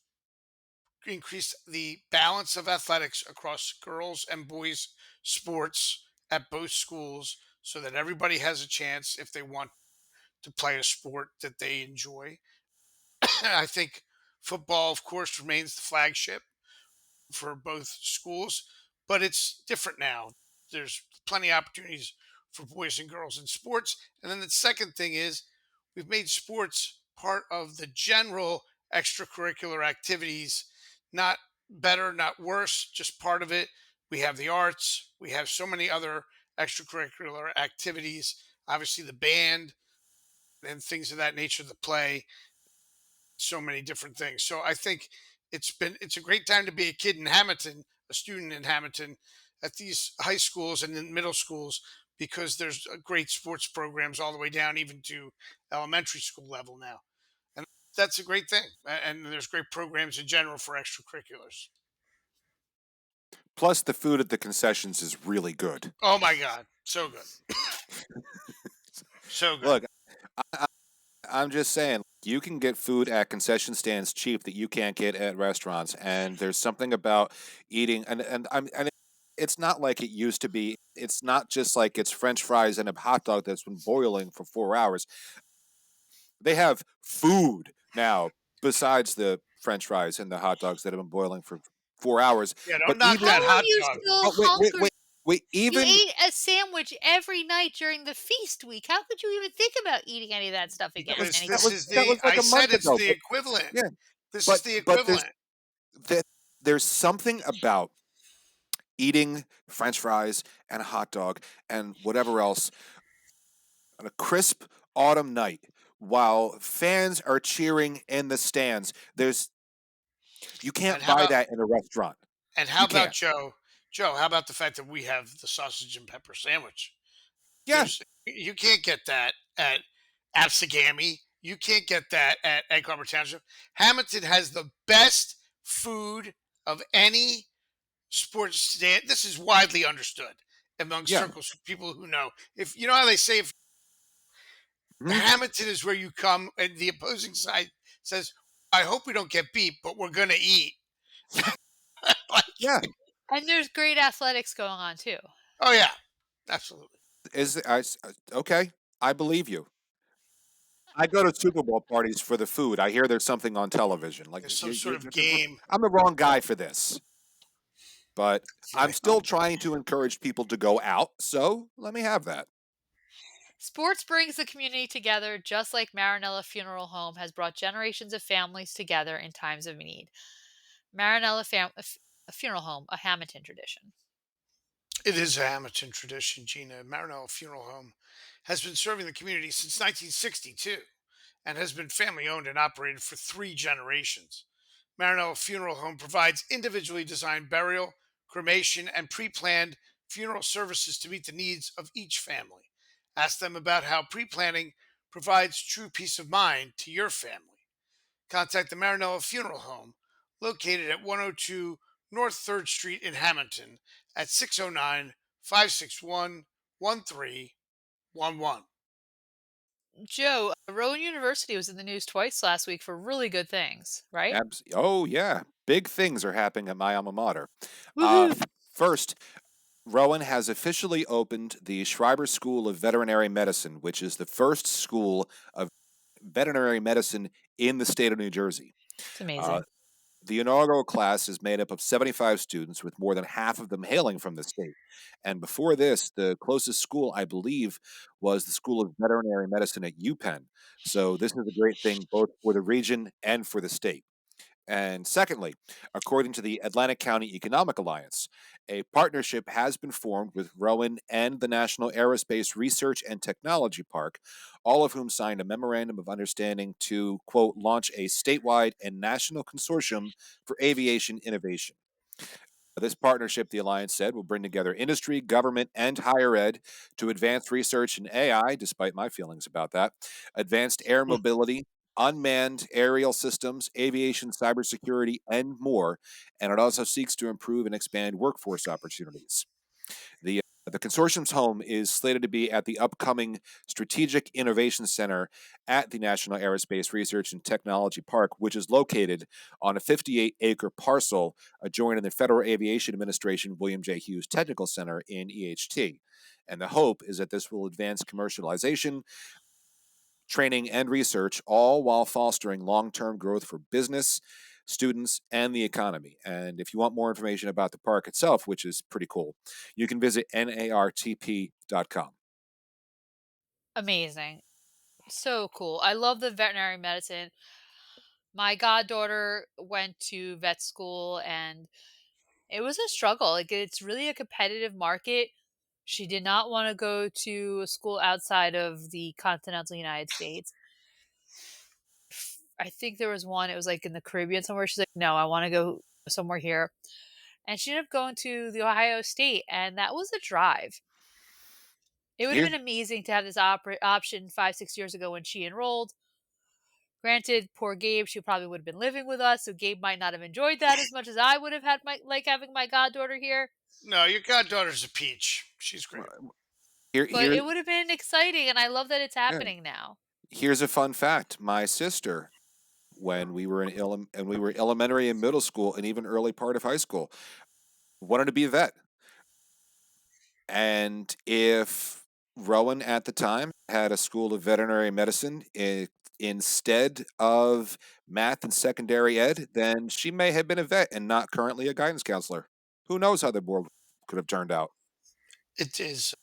increased the balance of athletics across girls and boys sports at both schools so that everybody has a chance if they want to play a sport that they enjoy. I think football, of course, remains the flagship for both schools, but it's different now. There's plenty of opportunities for boys and girls in sports. And then the second thing is we've made sports part of the general extracurricular activities, not better, not worse, just part of it. We have the arts, we have so many other extracurricular activities, obviously the band and things of that nature, the play, so many different things. So I think it's a great time to be a kid in Hamilton, a student in Hamilton, at these high schools and in middle schools because there's great sports programs all the way down even to elementary school level now, and that's a great thing. And there's great programs in general for extracurriculars. Plus, the food at the concessions is really good. Oh my God, so good, so good. Look, I, I'm just saying, you can get food at concession stands cheap that you can't get at restaurants, and there's something about eating, and it's not like it used to be. It's not just like it's French fries and a hot dog that's been boiling for 4 hours. They have food now besides the French fries and the hot dogs that have been boiling for 4 hours. Yeah, don't But knock even that How are hot you dog. still but wait, wait, hungry? wait, wait, You even ate a sandwich every night during the feast week. How could you even think about eating any of that stuff again Because that anytime this was is soon? that the was like I a said month it's ago. the But equivalent. yeah, This is but the but there's equivalent. that there's something about eating French fries and a hot dog and whatever else on a crisp autumn night while fans are cheering in the stands. There's You And can't how buy about that in a restaurant. how You about can't. Joe? Joe, how about the fact that we have the sausage and pepper sandwich? Yeah, There's you can't get that at Absegami. You can't get that at Egg Harbor Township. Hamilton has the best food of any sports stand. This is widely understood among yeah. circles of people who know. If you know how they say, if Mhm. Hamilton is where you come, and the opposing side says, "I hope we don't get beat, but we're gonna eat." Like, Yeah. And there's great athletics going on too. oh yeah, absolutely. Okay? I believe you. I go to Super Bowl parties for the food. I hear there's something on television. Like There's some sort of you're the game. I'm the wrong guy for this, but I'm Right. still trying to encourage people to go out, so let me have that. Sports brings the community together, just like Marinella Funeral Home has brought generations of families together in times of need. A Funeral Home, a Hamilton tradition. It is a Hamilton tradition, Gina. Marinell Funeral Home has been serving the community since 1962. and has been family owned and operated for 3 generations. Marinello Funeral Home provides individually designed burial, cremation, and pre planned funeral services to meet the needs of each family. Ask them about how pre planning provides true peace of mind to your family. Contact the Marinello Funeral Home, located at 102 North 3rd Street in Hammonton, at 609 561 1311. Joe, Rowan University was in the news twice last week for really good things, right? Oh, yeah. Big things are happening at my alma mater. Woohoo! First, Rowan has officially opened the Schreiber School of Veterinary Medicine, which is the first school of veterinary medicine in the state of New Jersey. It's Uh, amazing. the inaugural class is made up of 75 students, with more than half of them hailing from the state. And before this, the closest school, I believe, was the School of Veterinary Medicine at UPenn. So this is a great thing both for the region and for the state. And secondly, according to the Atlantic County Economic Alliance, a partnership has been formed with Rowan and the National Aerospace Research and Technology Park, all of whom signed a memorandum of understanding to, quote, launch a statewide and national consortium for aviation innovation. This partnership, the Alliance said, will bring together industry, government, and higher ed to advance research in AI, despite my feelings about that, advanced air mobility, unmanned aerial systems, aviation cybersecurity, and more. And it also seeks to improve and expand workforce opportunities. The consortium's home is slated to be at the upcoming Strategic Innovation Center at the National Aerospace Research and Technology Park, which is located on a 58-acre parcel adjoining the Federal Aviation Administration William J. Hughes Technical Center in EHT. And the hope is that this will advance commercialization, training, and research, all while fostering long term growth for business, students, and the economy. And if you want more information about the park itself, which is pretty cool, you can visit nartp.com. Amazing. So cool. I love the veterinary medicine. My goddaughter went to vet school and it was a struggle. Like, it's really a competitive market. She did not want to go to a school outside of the continental United States. I think there was one, it was like in the Caribbean somewhere. She's like, no, I want to go somewhere here. And she ended up going to the Ohio State, and that was a drive. It would have Here, been amazing to have this option 5, 6 years ago when she enrolled. Granted, poor Gabe, she probably would have been living with us, so Gabe might not have enjoyed that as much as I would have had my like having my goddaughter here. No, your goddaughter's a peach. She's great. here, But here, it would have been exciting, and I love that it's yeah. happening now. Here's a fun fact: my sister, when we were elementary and middle school, and even early part of high school, wanted to be a vet. And if Rowan at the time had a school of veterinary medicine instead of math and secondary ed, then she may have been a vet and not currently a guidance counselor. Who knows how the board could have turned out? It is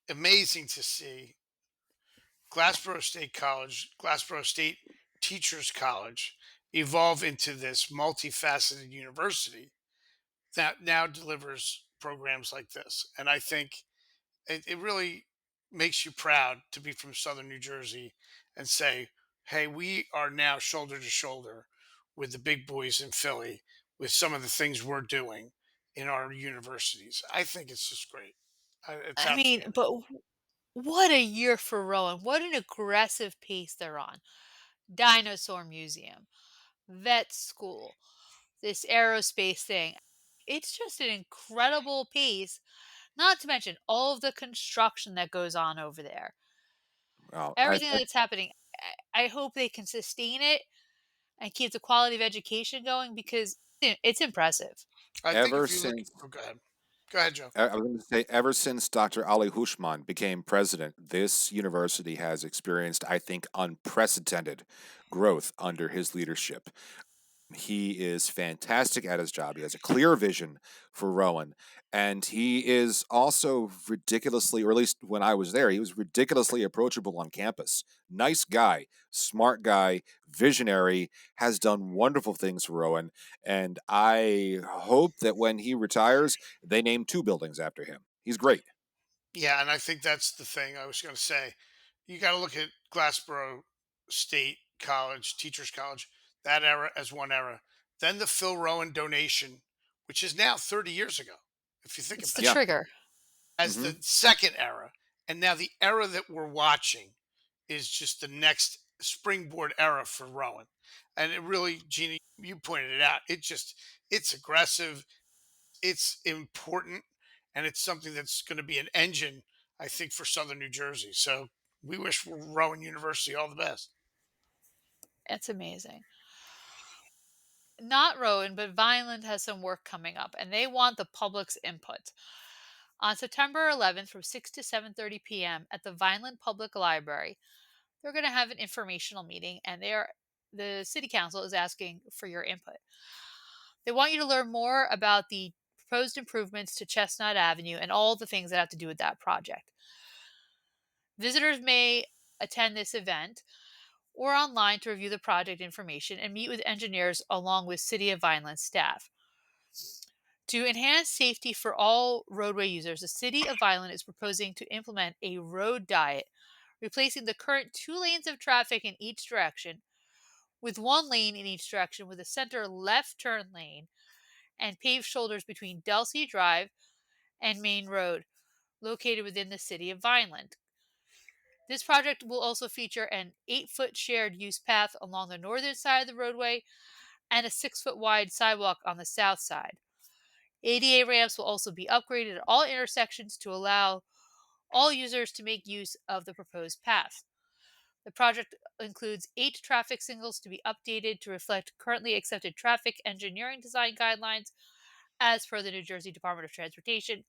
amazing to see Glassboro State College, Glassboro State Teachers College, evolve into this multifaceted university that now delivers programs like this. And I think it really makes you proud to be from Southern New Jersey and say, hey, we are now shoulder to shoulder with the big boys in Philly with some of the things we're doing in our universities. I think it's just great. It's I mean, outstanding. but what a year for Rowan. What an aggressive pace they're on. Dinosaur Museum, vet school, this aerospace thing. It's just an incredible pace, not to mention all of the construction that goes on over there. Well, Everything that's happening. I hope they can sustain it and keep the quality of education going because it's impressive. I think ever if you look, since oh, go ahead. Go ahead, Joe. I was going to say, ever since Dr. Ali Hushman became president, this university has experienced, I think, unprecedented growth under his leadership. He is fantastic at his job. He has a clear vision for Rowan. And he is also ridiculously, or at least when I was there, he was ridiculously approachable on campus. Nice guy, smart guy, visionary, has done wonderful things for Rowan. And I hope that when he retires, they name 2 buildings after him. He's great. Yeah, and I think that's the thing I was going to say. You got to look at Glassboro. State College, Teachers College, that era as one era. Then the Phil Rowan donation, which is now 30 years ago, if you think It's the about it, Yeah. trigger. as Hmm. the second era. And now the era that we're watching is just the next springboard era for Rowan. And it really, Gina, you pointed it out. It's aggressive, it's important, and it's something that's going to be an engine, I think, for Southern New Jersey. So we wish Rowan University all the best. It's amazing. Not Rowan, but Vineland has some work coming up, and they want the public's input. On September 11th from 6 to 7:30 p.m. at the Vineland Public Library, they're going to have an informational meeting, and the city council is asking for your input. They want you to learn more about the proposed improvements to Chestnut Avenue and all the things that have to do with that project. Visitors may attend this event or online to review the project information and meet with engineers along with City of Vineland staff. To enhance safety for all roadway users, the City of Vineland is proposing to implement a road diet, replacing the current 2 lanes of traffic in each direction with 1 lane in each direction with a center left turn lane and paved shoulders between Delsey Drive and Main Road, located within the City of Vineland. This project will also feature an 8-foot shared use path along the northern side of the roadway and a 6-foot wide sidewalk on the south side. ADA ramps will also be upgraded at all intersections to allow all users to make use of the proposed path. The project includes 8 traffic signals to be updated to reflect currently accepted traffic engineering design guidelines as per the New Jersey Department of Transportation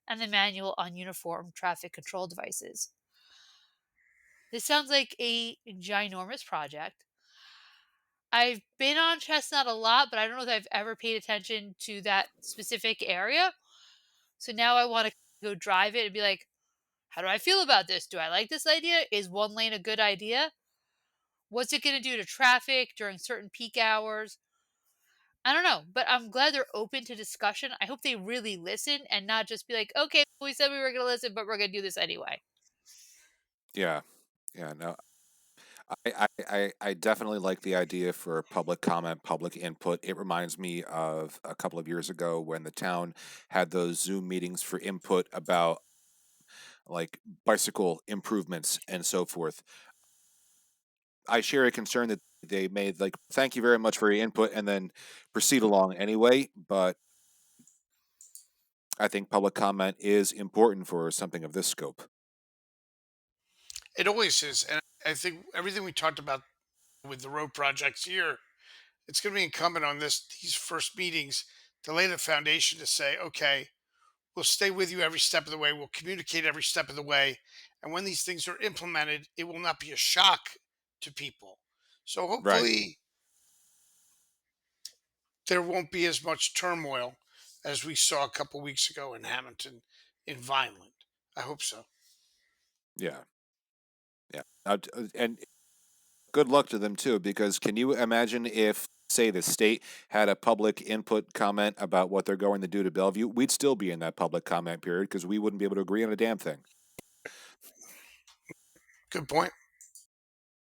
and the Manual on Uniform Traffic Control Devices. This sounds like a ginormous project. I've been on Chestnut a lot, but I don't know that I've ever paid attention to that specific area. So now I want to go drive it and be like, how do I feel about this? Do I like this idea? Is 1 lane a good idea? What's it going to do to traffic during certain peak hours? I don't know, but I'm glad they're open to discussion. I hope they really listen and not just be like, okay, we said we were going to listen, but we're going to do this anyway. Yeah. Yeah. No, I definitely like the idea for public comment, public input. It reminds me of a couple of years ago when the town had those Zoom meetings for input about like bicycle improvements and so forth. I share a concern that they made like, thank you very much for your input, and then proceed along anyway. But I think public comment is important for something of this scope. It always is. And I think everything we talked about with the road projects here, it's going to be incumbent on these first meetings to lay the foundation to say, okay, we'll stay with you every step of the way. We'll communicate every step of the way. And when these things are implemented, it will not be a shock to people. So Right. hopefully there won't be as much turmoil as we saw a couple weeks ago in Hammonton, in Vineland. I hope so. Yeah. Yeah. And good luck to them too, because can you imagine if, say, the state had a public input comment about what they're going to do to Bellevue? We'd still be in that public comment period because we wouldn't be able to agree on a damn thing. Good point.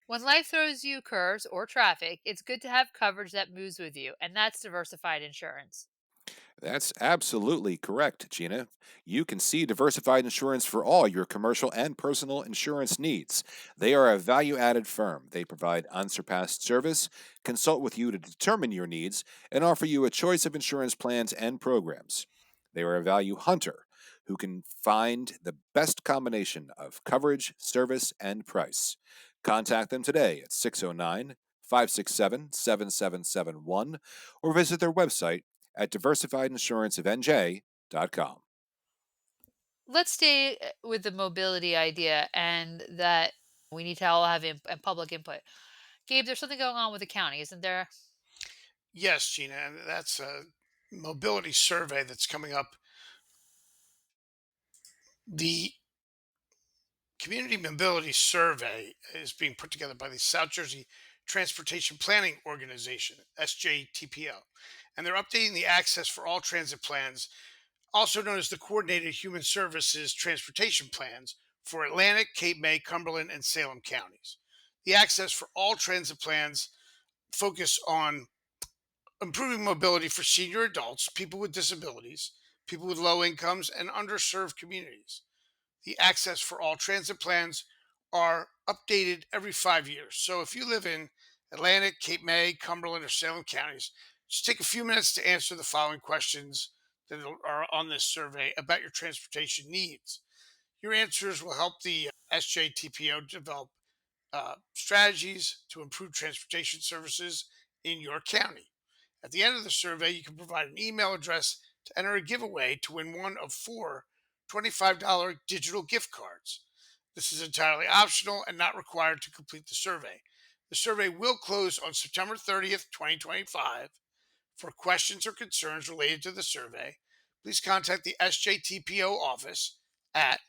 When life throws you curves or traffic, it's good to have coverage that moves with you, and that's diversified insurance. That's absolutely correct, Gina. You can see Diversified Insurance for all your commercial and personal insurance needs. They are a value added firm. They provide unsurpassed service, consult with you to determine your needs, and offer you a choice of insurance plans and programs. They are a value hunter who can find the best combination of coverage, service, and price. Contact them today at 609 567 7771 or visit their website at diversifiedinsuranceofnj.com. Let's stay with the mobility idea and that we need to all have and public input. Gabe, there's something going on with the county, isn't there? Yes, Gina, and that's a mobility survey that's coming up. The Community Mobility Survey is being put together by the South Jersey Transportation Planning Organization, SJTPO, and they're updating the access for all transit plans, also known as the Coordinated Human Services Transportation Plans for Atlantic, Cape May, Cumberland, and Salem counties. The Access for All transit plans focus on improving mobility for senior adults, people with disabilities, people with low incomes, and underserved communities. The Access for All transit plans are updated every 5 years. So if you live in Atlantic, Cape May, Cumberland, or Salem counties, just take a few minutes to answer the following questions that are on this survey about your transportation needs. Your answers will help the SJTPO develop strategies to improve transportation services in your county. At the end of the survey, you can provide an email address to enter a giveaway to win one of four $25 digital gift cards. This is entirely optional and not required to complete the survey. The survey will close on September 30th, 2025. For questions or concerns related to the survey, please contact the SJTPO office at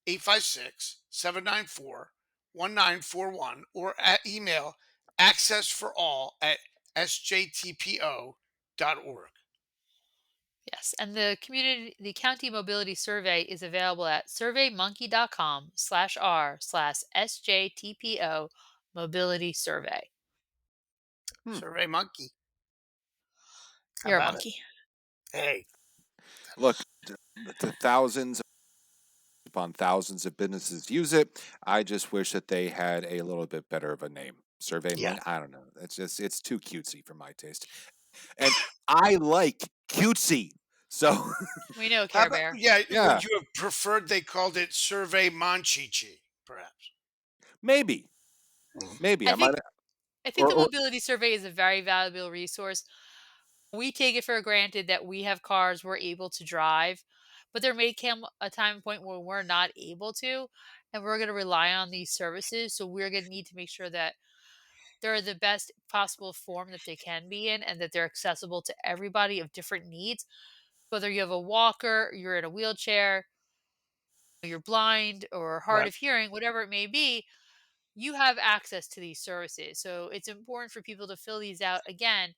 856-794-1941 or at email accessforall@sjtpo.org. Yes, and the county mobility survey is available at surveymonkey.com/r/sjtpo mobility survey. Hmm. Survey Monkey. How You're a about it? monkey. Hey, Look, the thousands upon thousands of businesses use it. I just wish that they had a little bit better of a name. Survey yeah. Moon. I don't know. It's too cutesy for my taste. And I like cutesy. So We know, How Care about, Bear. yeah, yeah, would you have preferred they called it Survey Monchichi, perhaps? maybe. Mhm. Maybe I I might think I think the or mobility survey is a very valuable resource. We take it for granted that we have cars we're able to drive, but there may come a time point where we're not able to, and we're going to rely on these services. So we're going to need to make sure that they're the best possible form that they can be in, and that they're accessible to everybody of different needs. Whether you have a walker, you're in a wheelchair, you're blind, or hard Right. of hearing, whatever it may be, you have access to these services. So it's important for people to fill these out again.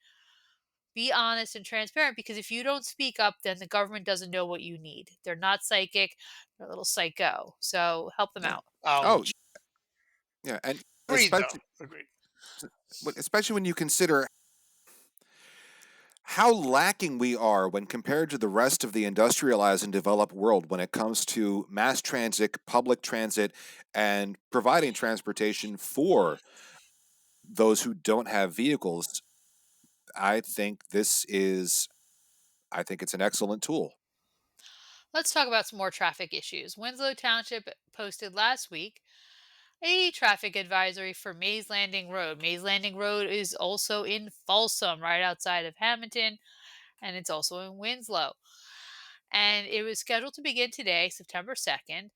Be honest and transparent, because if you don't speak up, then the government doesn't know what you need. They're not psychic, they're a little psycho. So help them yeah. out. Oh yeah, and Agreed, though. especially Agreed. especially when you consider how lacking we are when compared to the rest of the industrialized and developed world when it comes to mass transit, public transit, and providing transportation for those who don't have vehicles. I think this is, I think it's an excellent tool. Let's talk about some more traffic issues. Winslow Township posted last week a traffic advisory for Mays Landing Road. Mays Landing Road is also in Folsom, right outside of Hammonton, and it's also in Winslow. And it was scheduled to begin today, September 2nd,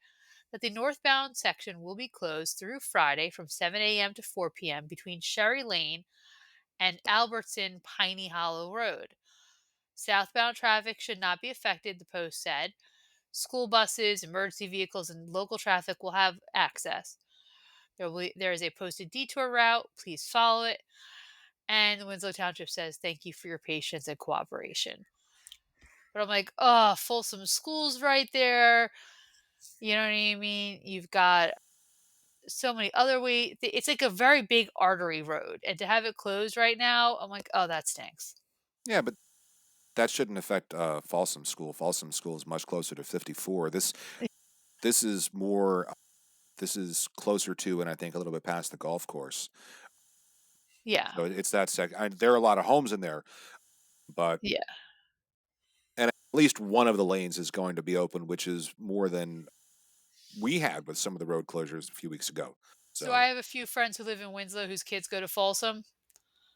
that the northbound section will be closed through Friday from 7 a.m. to 4 p.m. between Sherry Lane and Albertson Piney Hollow Road. Southbound traffic should not be affected, the post said. School buses, emergency vehicles, and local traffic will have access. There is a posted detour route. Please follow it. And the Winslow Township says, thank you for your patience and cooperation. But I'm like, oh, Folsom School's right there. You know what I mean? You've got so many other ways. It's like a very big artery road. And to have it closed right now, I'm like, oh, that stinks. Yeah, but that shouldn't affect Folsom School. Folsom School is much closer to 54. This is more. This is closer to, and I think a little bit past the golf course. Yeah. So it's that there are a lot of homes in there, but Yeah. and at least one of the lanes is going to be open, which is more than we had with some of the road closures a few weeks ago. So I So have a few friends who live in Winslow whose kids go to Folsom. So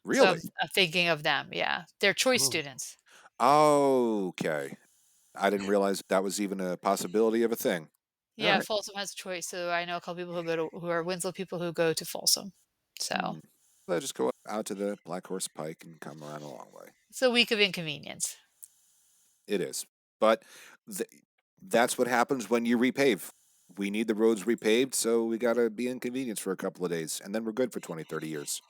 really, I'm thinking of them. Yeah. They're choice Mhm. students. okay, I didn't realize that was even a possibility of a thing. All Yeah, right. Folsom has a choice. So I know a couple people who are Winslow people who go to Folsom. So Hmm. Let's just go out to the Black Horse Pike and come around a long way. it's a week of inconvenience. It is, but th- that's what happens when you repave. We need the roads repaved, so we got to be inconvenienced for a couple of days, and then we're good for 20, 30 years.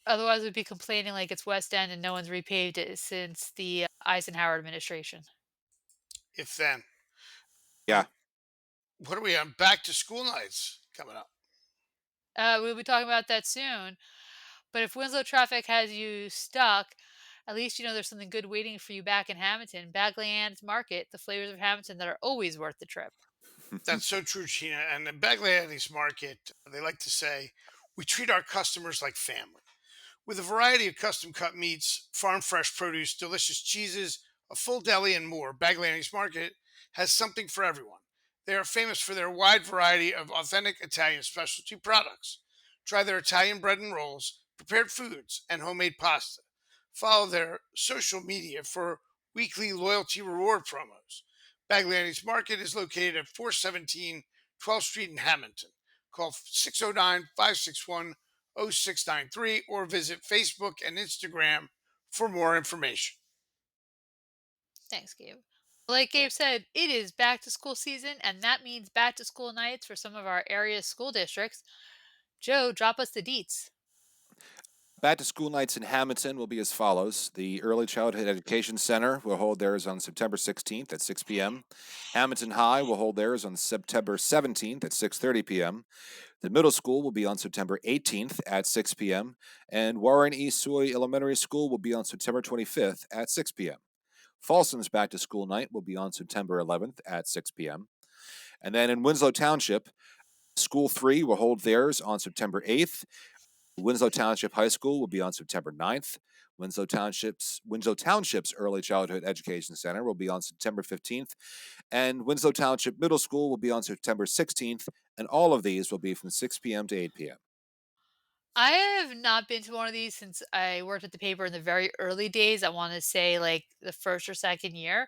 Otherwise, we'd be complaining like it's West End and no one's repaved it since the Eisenhower administration. If then. Yeah. What are we on? Back to school nights coming up. We'll be talking about that soon. But if Winslow traffic has you stuck, at least you know there's something good waiting for you back in Hammonton. Baglands Market, the flavors of Hammonton that are always worth the trip. That's so true, Gina. And the Baglietti's Market, they like to say, we treat our customers like family. With a variety of custom cut meats, farm fresh produce, delicious cheeses, a full deli, and more, Bagliani's Market has something for everyone. They are famous for their wide variety of authentic Italian specialty products. Try their Italian bread and rolls, prepared foods, and homemade pasta. Follow their social media for weekly loyalty reward promos. Bagliani's Market is located at 417 12th Street in Hammonton. Call 609 561 0693 or visit Facebook and Instagram for more information. Thanks, Gabe. Like Gabe said, it is back to school season, and that means back to school nights for some of our area school districts. Joe, drop us the deets. Back to school nights in Hammonton will be as follows. The Early Childhood Education Center will hold theirs on September 16th at 6 p.m. Hammonton High will hold theirs on September 17th at 6:30 p.m. The middle school will be on September 18th at 6 p.m. And Warren East Soy Elementary School will be on September 25th at 6 p.m. Folsom's back to school night will be on September 11th at 6 p.m. And then in Winslow Township, School 3 will hold theirs on September 8th. Winslow Township High School will be on September 9th. Winslow Township's Early Childhood Education Center will be on September 15th. And Winslow Township Middle School will be on September 16th. And all of these will be from 6 p.m. to 8 p.m. I have not been to one of these since I worked at the paper in the very early days. I want to say like the first or second year.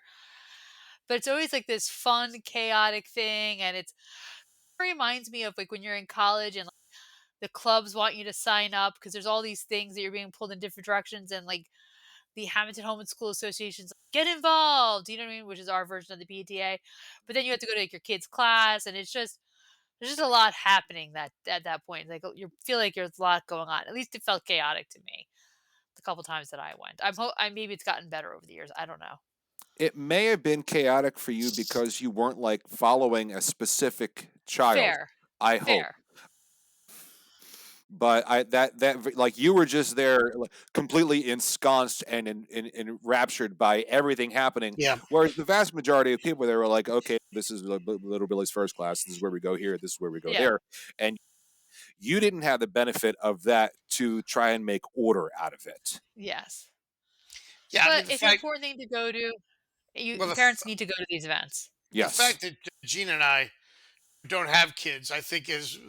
But it's always like this fun, chaotic thing. And it reminds me of like when you're in college and like, the clubs want you to sign up because there's all these things that you're being pulled in different directions. And like the Hamilton Home and School Association's like, get involved, you know what I mean? Which is our version of the PTA. But then you have to go to like your kid's class and there's just a lot happening that at that point. Like you feel like there's a lot going on. At least it felt chaotic to me the couple times that I went. I maybe it's gotten better over the years. I don't know. It may have been chaotic for you because you weren't like following a specific child. Fair. I hope. Fair. But like you were just there like, completely ensconced and enraptured by everything happening, Yeah. whereas the vast majority of people there were like, okay, this is little Billy's first class, this is where we go here, this is where we go Yeah. there, and you didn't have the benefit of that to try and make order out of it. Yes. Yeah. I mean, But it's an important thing to go to. well, You parents need to go to these events. the Yes. fact that Gina and I don't have kids, I think, is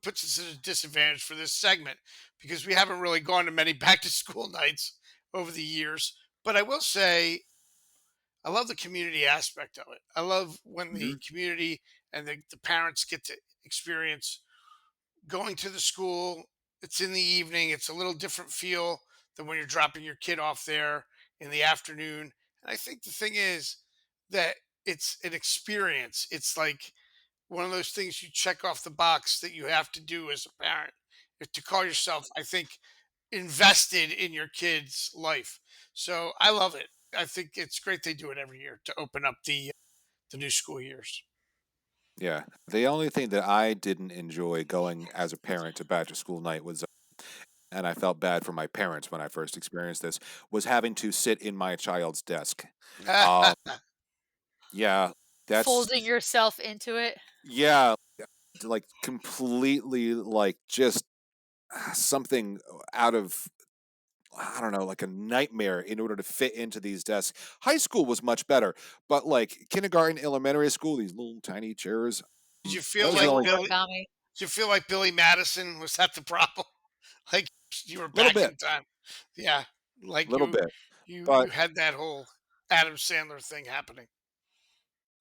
puts us at a disadvantage for this segment because we haven't really gone to many back to school nights over the years. But I will say, I love the community aspect of it. I love when the Mhm. community and the parents get to experience going to the school. It's in the evening. It's a little different feel than when you're dropping your kid off there in the afternoon. And I think the thing is that it's an experience. It's like one of those things you check off the box that you have to do as a parent to call yourself, I think, invested in your kid's life. So I love it. I think it's great they do it every year to open up the new school years. Yeah. The only thing that I didn't enjoy going as a parent to back to school night was, and I felt bad for my parents when I first experienced this, was having to sit in my child's desk. Um, yeah, that's Folding yourself into it. yeah, like completely like just something out of I don't know, like a nightmare in order to fit into these desks. High school was much better, but like kindergarten, elementary school, these little tiny chairs. Did you That feel was the like Little only Billy? origami. Did you feel like Billy Madison? Was that the problem? Like you were little back bit, in time? Yeah, like little you bit, you but you had that whole Adam Sandler thing happening.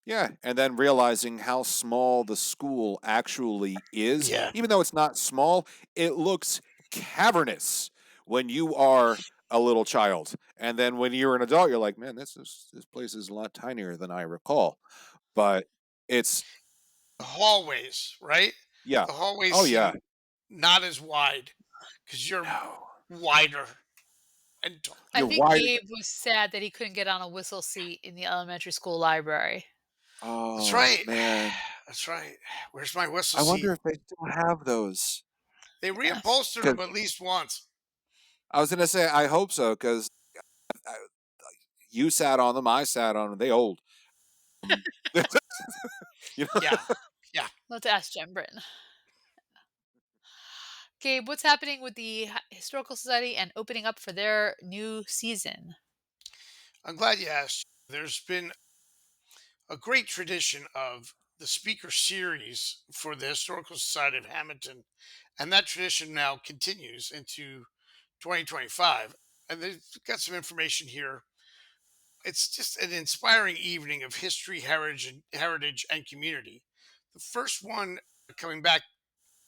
yeah, and then realizing how small the school actually is, Yeah. even though it's not small, it looks cavernous when you are a little child. And then when you're an adult, you're like, man, this place is a lot tinier than I recall. But it's The hallways, right? yeah. The hallways Oh yeah. seem not as wide because you're No. wider and I You're think wide. Gabe was sad that he couldn't get on a whistle seat in the elementary school library. that's Oh right. man. That's right. Where's my whistle I seat? wonder if they still have those. They Yeah. reupholstered them Because at least once. I was gonna say I hope so because you sat on them, I sat on them. They old. Um, you know, Yeah, yeah. Let's ask Jen Britton. Gabe, what's happening with the Historical Society and opening up for their new season? I'm glad you asked. There's been a great tradition of the speaker series for the Historical Society of Hammonton, and that tradition now continues into 2025. And they've got some information here. It's just an inspiring evening of history, heritage, and community. The first one coming back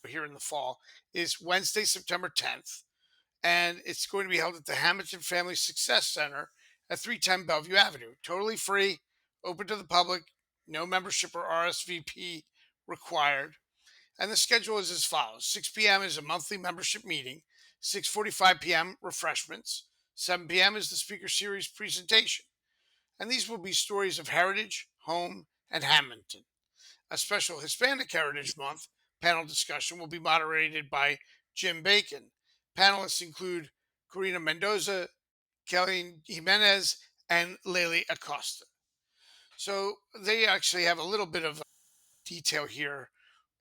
here in the fall is Wednesday, September 10th, and it's going to be held at the Hamilton Family Success Center at 310 Bellevue Avenue. Totally free, open to the public, no membership or RSVP required. And the schedule is as follows: 6 p.m. is a monthly membership meeting, 6:45 p.m. refreshments, 7 p.m. is the speaker series presentation. And these will be stories of heritage, home, and Hammonton. A special Hispanic Heritage Month panel discussion will be moderated by Jim Bacon. Panelists include Corina Mendoza, Kelly Jimenez, and Lely Acosta. So they actually have a little bit of detail here,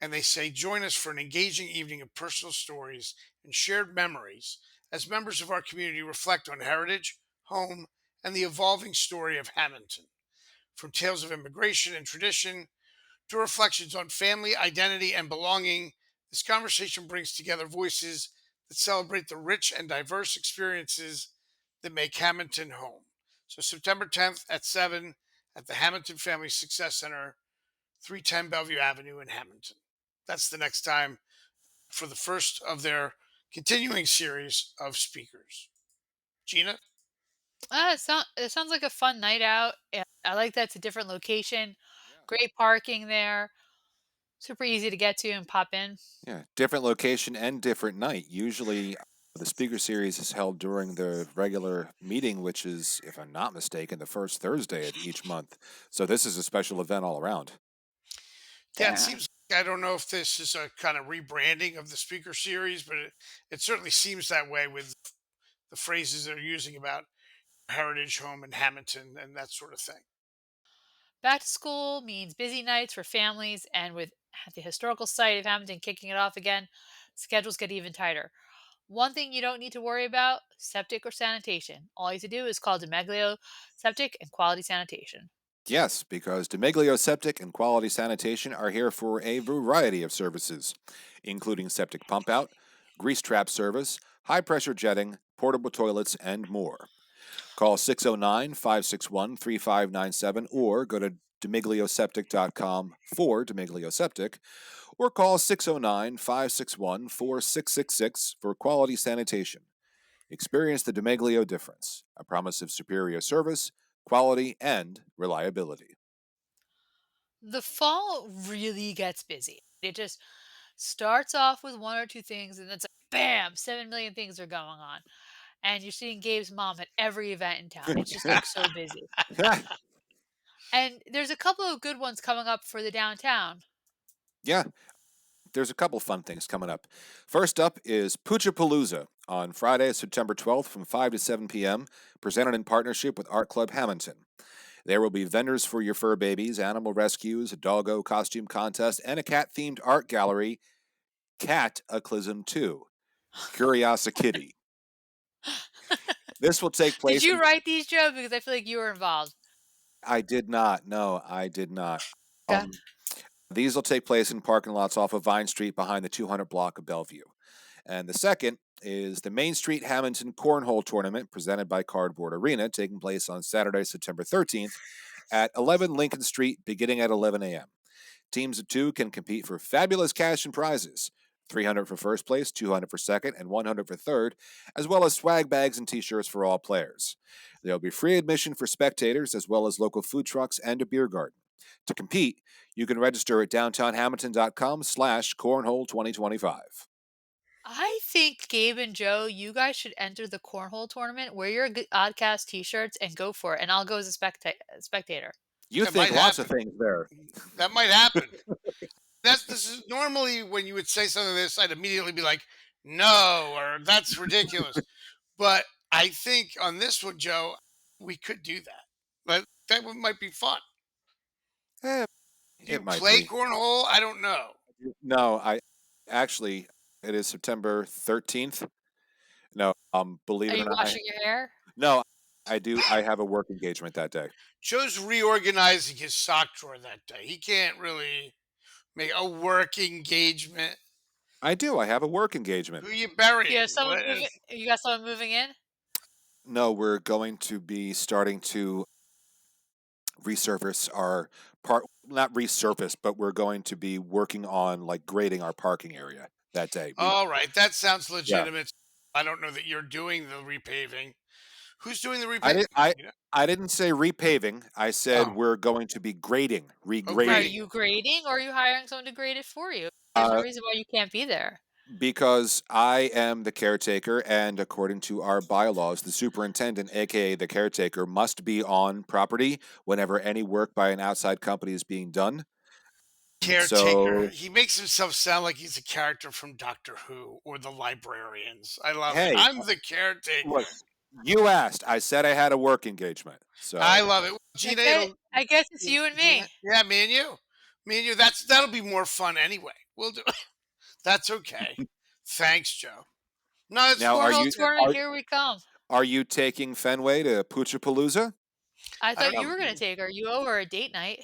and they say, join us for an engaging evening of personal stories and shared memories as members of our community reflect on heritage, home, and the evolving story of Hammonton. From tales of immigration and tradition to reflections on family, identity, and belonging, this conversation brings together voices that celebrate the rich and diverse experiences that make Hammonton home. So, September 10th at 7 at the Hammonton Family Success Center, 310 Bellevue Avenue in Hammonton. That's the next time for the first of their continuing series of speakers. Gina? It sounds like a fun night out. I like that it's a different location, great parking there, super easy to get to and pop in. yeah, different location and different night. Usually, the speaker series is held during the regular meeting, which is, if I'm not mistaken, the first Thursday of each month. So this is a special event all around. Yeah, it There. seems like, I don't know if this is a kind of rebranding of the speaker series, but it certainly seems that way with the phrases they're using about heritage home in Hammonton and that sort of thing. Back to school means busy nights for families, and with the Historical Society of Hamilton kicking it off again, schedules get even tighter. One thing you don't need to worry about: septic or sanitation. All you have to do is call DeMeglio Septic and Quality Sanitation. Yes, because Demeglio Septic and Quality Sanitation are here for a variety of services, including septic pump out, grease trap service, high pressure jetting, portable toilets, and more. Call 609 561 3597 or go to demiglioseptic.com for Demiglio Septic, or call 609 561 4666 for quality sanitation. Experience the Demiglio difference, a promise of superior service, quality, and reliability. The fall really gets busy. It just starts off with one or two things, and then it's like, bam, 7 million things are going on. And you're seeing Gabe's mom at every event in town. It's just like so busy. And there's a couple of good ones coming up for the downtown. Yeah, there's a couple fun things coming up. First up is Poochapalooza on Friday, September 12th from 5 to 7 p.m., presented in partnership with Art Club Hammonton. There will be vendors for your fur babies, animal rescues, a doggo costume contest, and a cat-themed art gallery, Cataclysm 2, Curiosity. This will take Did place you in... write these, Joe? Because I feel like you were involved. I did not. No, I did not. Okay. Um, these will take place in parking lots off of Vine Street behind the 200 block of Bellevue. And the second is the Main Street Hammonton Cornhole Tournament presented by Cardboard Arena, taking place on Saturday, September 13th at 11 Lincoln Street, beginning at 11 a.m. Teams of two can compete for fabulous cash and prizes: 300 for first place, 200 for second, and 100 for third, as well as swag bags and t-shirts for all players. There will be free admission for spectators, as well as local food trucks and a beer garden. To compete, you can register at downtownhammonton.com/cornhole2025. I think Gabe and Joe, you guys should enter the cornhole tournament, wear your Oddcast t-shirts, and go for it. And I'll go as a spectator. You That think might lots of happen. things there. That might happen. this is normally when you would say something like this, I'd immediately be like, no, or that's ridiculous. But I think on this one, Joe, we could do that. That one might be fun. Eh, Do it you might play be. cornhole? I don't know. No, I actually it is September 13th. No, believe Are it or you not, washing your hair? no, I do. I have a work engagement that day. Joe's reorganizing his sock drawer that day. He can't really make a work engagement. I do. I have a work engagement. Who you You burying? have someone moving. You got someone moving in. No, we're going to be starting to resurface our park, not resurface, but we're going to be working on like grading our parking area that day. All right, that sounds Yeah, legitimate. I don't know that you're doing the repaving. Who's doing the I did. repaving? I You know? I didn't say repaving. I said Oh, we're going to be grading, oh, Are regrading. grading. you grading, or are you hiring someone to grade it for you? There's no Uh, reason why you can't be there. because I am the caretaker, and according to our bylaws, the superintendent, aka the caretaker, must be on property whenever any work by an outside company is being done. Caretaker. So, He makes himself sound like he's a character from Doctor Who or the Librarians. I love it. hey, I'm the look, caretaker. you asked. I said I had a work engagement. I So, love it. I Gina, guess, it'll I guess it's you and Gina, me. yeah, me and you. Me and you. That'll be more fun anyway. We'll do that's okay. Thanks, Joe. No, it's now fun. Cornhole tournament, are here we come. are you taking Fenway to Poochapalooza? I I thought don't you know. were going to take her. You owe her a date night.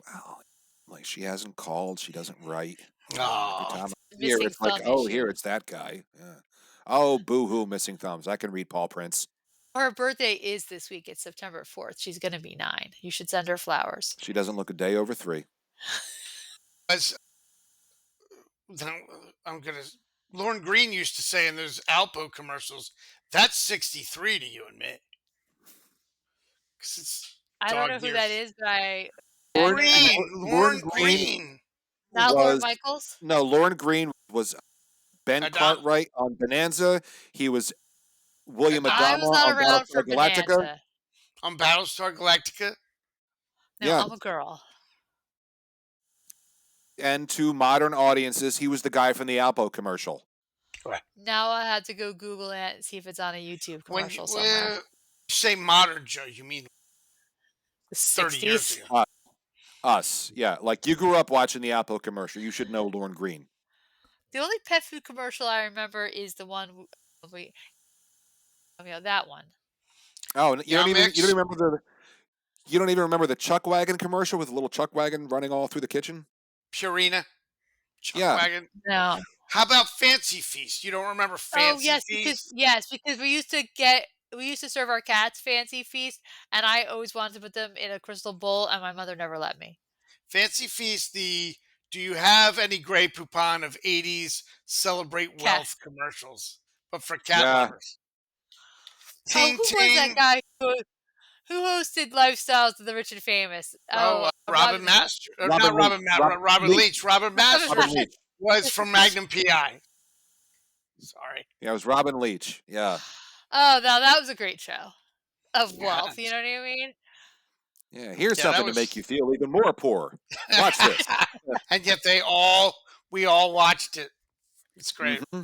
Well, like she hasn't called, she doesn't write. Every Oh, time I see her, Missing it's like, thumb oh, issue. here, it's that guy. Yeah. Oh, boo hoo, missing thumbs. I can read Paul Prince. Her birthday is this week. It's September 4th. She's going to be 9. You should send her flowers. She doesn't look a day over 3. as now, I'm gonna. Lauren Green used to say in those Alpo commercials, "That's 63 to you and me," because it's I don't dog know who that years. is, but Lauren, I know. Lauren Lauren Green Green. Not Lord was Michaels. no, Lauren Green was Ben Adama, Cartwright on Bonanza. He was William Adama I Adama was not on around Battlestar for Galactica. Bonanza. on Battlestar Galactica. No, Yeah, I'm a girl. and to modern audiences, he was the guy from the Alpo commercial. Right. Now I had to go Google it and see if it's on a YouTube When you commercial somewhere. say modern Joe, you mean The 30 years 60s. ago. Us, yeah, like you grew up watching the Alpo commercial. You should know Lauren Green. The only pet food commercial I remember is the one we, that one. Oh, and Young you don't mix, even remember you don't even remember the Chuck Wagon commercial with the little Chuck Wagon running all through the kitchen. Purina, Chuck Yeah, Wagon. No. How about Fancy Feast? You don't remember Oh Fancy yes, Feast? because we used to serve our cats fancy feast, and I always wanted to put them in a crystal bowl, and my mother never let me. Fancy Feast, the do you have any Grey Poupon of 80s celebrate Cat. wealth commercials, but for cat yeah. lovers? Oh, Ting who was that Ting. guy who hosted Lifestyles of the Rich and Famous? Oh, Oh, Robin Robin. Master. Or Robin not Leach. Robin Leach. Leach. Robin Robin Robin Masters Leach. was from Magnum PI. Sorry. Yeah, it was Robin Leach. Yeah. Oh, now that was a great show of wealth. You Yes. know what I mean? Yeah. Here's Yeah, that something to make was. you feel even more poor. Watch this. And yet we all watched it. It's great. Hmm.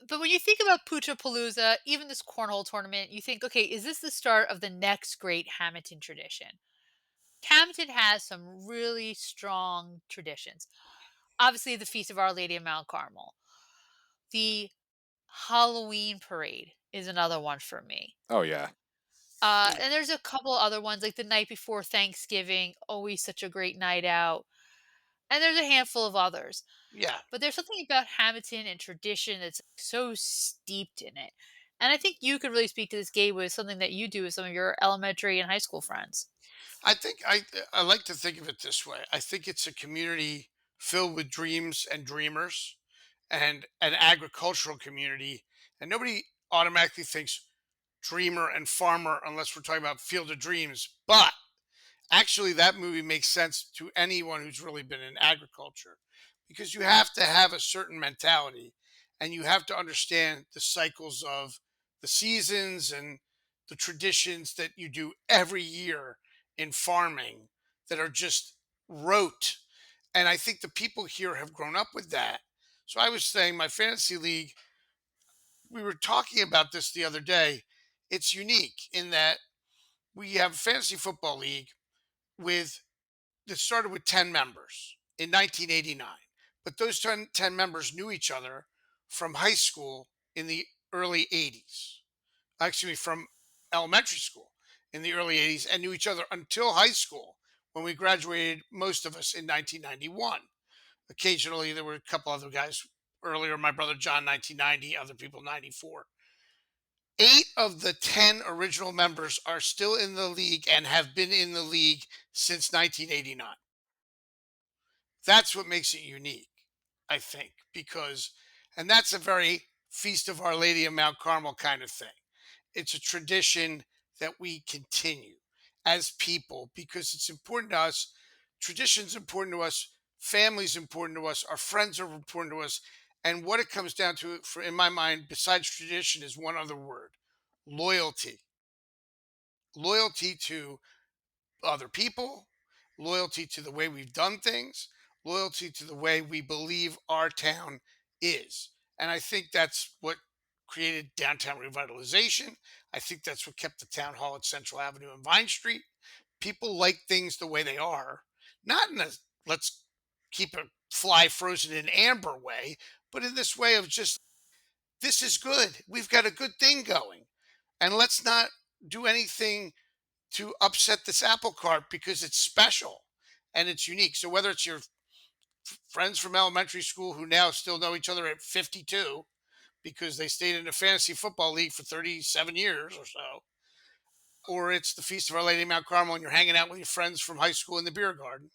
But when you think about Palooza, even this cornhole tournament, you think, okay, is this the start of the next great Hammonton tradition? Hammonton has some really strong traditions. Obviously, the Feast of Our Lady of Mount Carmel. The Halloween parade is another one for me. Oh yeah. And there's a couple other ones like the night before Thanksgiving, always such a great night out. And there's a handful of others. Yeah. But there's something about Hamilton and tradition that's so steeped in it. And I think you could really speak to this, Gabe, with something that you do with some of your elementary and high school friends. I think I like to think of it this way. I think it's a community filled with dreams and dreamers and an agricultural community. And nobody automatically thinks dreamer and farmer unless we're talking about Field of Dreams. But actually, that movie makes sense to anyone who's really been in agriculture because you have to have a certain mentality and you have to understand the cycles of the seasons and the traditions that you do every year in farming that are just rote. And I think the people here have grown up with that. So I was saying my fantasy league, we were talking about this the other day. It's unique in that we have a fantasy football league with that started with 10 members in 1989. But those 10 members knew each other from high school in the early 80s. Actually, from elementary school in the early 80s, and knew each other until high school when we graduated, most of us in 1991. Occasionally, there were a couple other guys earlier. My brother John, 1990, other people, 94. Eight of the 10 original members are still in the league and have been in the league since 1989. That's what makes it unique, I think, because, and that's a very Feast of Our Lady of Mount Carmel kind of thing. It's a tradition that we continue as people because it's important to us. Tradition's important to us. Family's important to us. Our friends are important to us. And what it comes down to, for in my mind, besides tradition, is one other word: loyalty. Loyalty to other people, loyalty to the way we've done things, loyalty to the way we believe our town is. And I think that's what created downtown revitalization. I think that's what kept the town hall at Central Avenue and Vine Street. People like things the way they are, not in a let's keep a fly frozen in amber way, but in this way of just, this is good. We've got a good thing going. And let's not do anything to upset this apple cart because it's special and it's unique. So whether it's your friends from elementary school who now still know each other at 52 because they stayed in a fantasy football league for 37 years or so, or it's the Feast of Our Lady of Mount Carmel and you're hanging out with your friends from high school in the beer garden,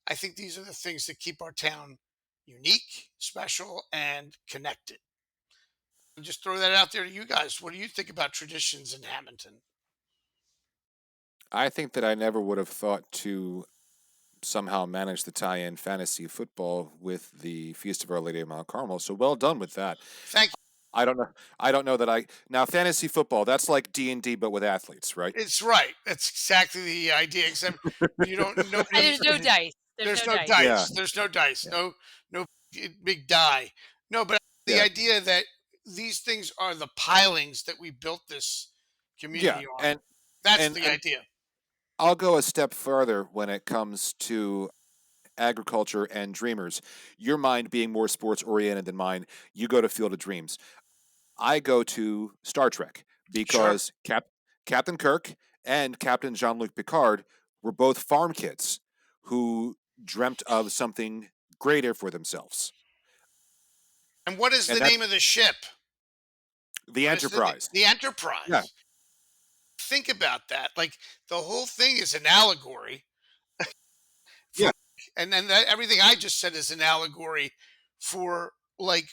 I think these are the things that keep our town unique, special, and connected. And just throw that out there to you guys. What do you think about traditions in Hammonton? I think that I never would have thought to somehow manage to tie in fantasy football with the Feast of Our Lady of Mount Carmel. So well done with that. Thank you. I don't know. I don't know that I now fantasy football. That's like D&D, but with athletes, right? It's right. That's exactly the idea. Except you don't. And Nobody. there's no dice. There's There's no no dice. Yeah, dice. There's no dice. yeah, No big die. No, but the yeah, idea that these things are the pilings that we built this yeah. community on. And That's and the and idea. I'll go a step further when it comes to agriculture and dreamers. Your mind being more sports oriented than mine, you go to Field of Dreams. I go to Star Trek Sure. because Captain Kirk and Captain Jean Luc Picard were both farm kids who dreamt of something greater for themselves. And what is And the that's name of the ship? the What is Enterprise. the Yeah. Enterprise? Think about that. Like the whole thing is an allegory for, Yeah. and then everything I just said is an allegory for like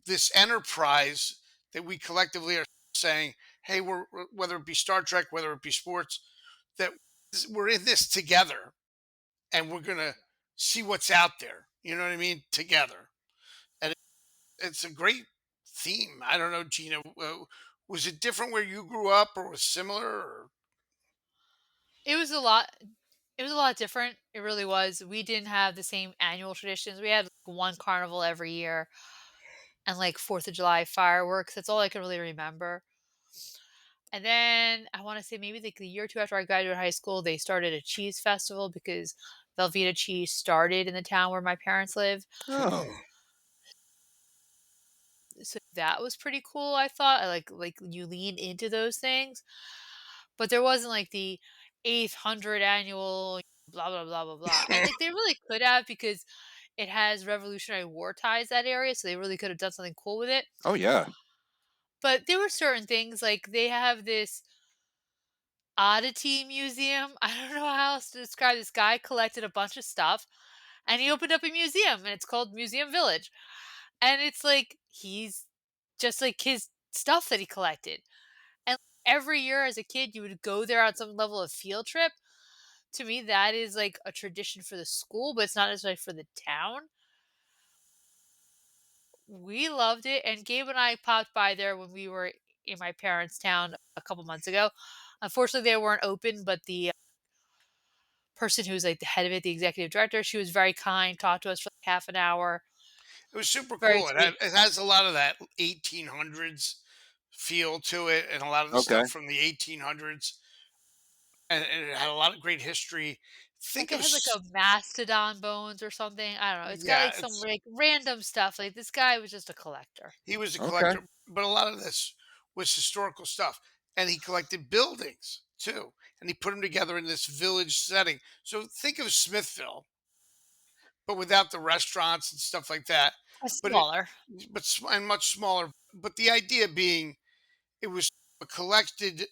this enterprise that we collectively are saying, hey, whether it be Star Trek, whether it be sports, that we're in this together and we're gonna see what's out there. You know what I mean? Together, and it's a great theme. I don't know, Gina. Was it different where you grew up, or was similar? Or It was a lot. It was a lot different. It really was. We didn't have the same annual traditions. We had like one carnival every year and like 4th of July fireworks. That's all I can really remember. And then I want to say maybe like the year or two after I graduated high school, they started a cheese festival because Velveeta cheese started in the town where my parents live. Oh. So that was pretty cool, I thought. I like you lean into those things. But there wasn't like the 800 annual blah blah blah blah blah. And like they really could have because it has Revolutionary War ties that area, so they really could have done something cool with it. Oh yeah. But there were certain things like they have this oddity museum. I don't know how else to describe this guy collected a bunch of stuff and he opened up a museum and it's called Museum Village. And it's like he's just like his stuff that he collected. And every year as a kid you would go there on some level of field trip. To me that is like a tradition for the school, but it's not necessarily for the town. We loved it, and Gabe and I popped by there when we were in my parents' town a couple months ago. Unfortunately, they weren't open, but the person who's like the head of it, the executive director. She was very kind, talked to us for like half an hour. It was super Very cool. sweet. It has a lot of that 1800s feel to it, and a lot of the Okay. stuff from the 1800s, and it had a lot of great history. Like Think it of has like a mastodon bones or something. I don't know. It's got yeah, like some it's like random stuff. Like this guy was just a collector. he was a Okay. collector, but a lot of this was historical stuff, and he collected buildings too, and he put them together in this village setting. So think of Smithville, but without the restaurants and stuff like that. A But it, smaller. and much smaller. But the idea being, it was a collected,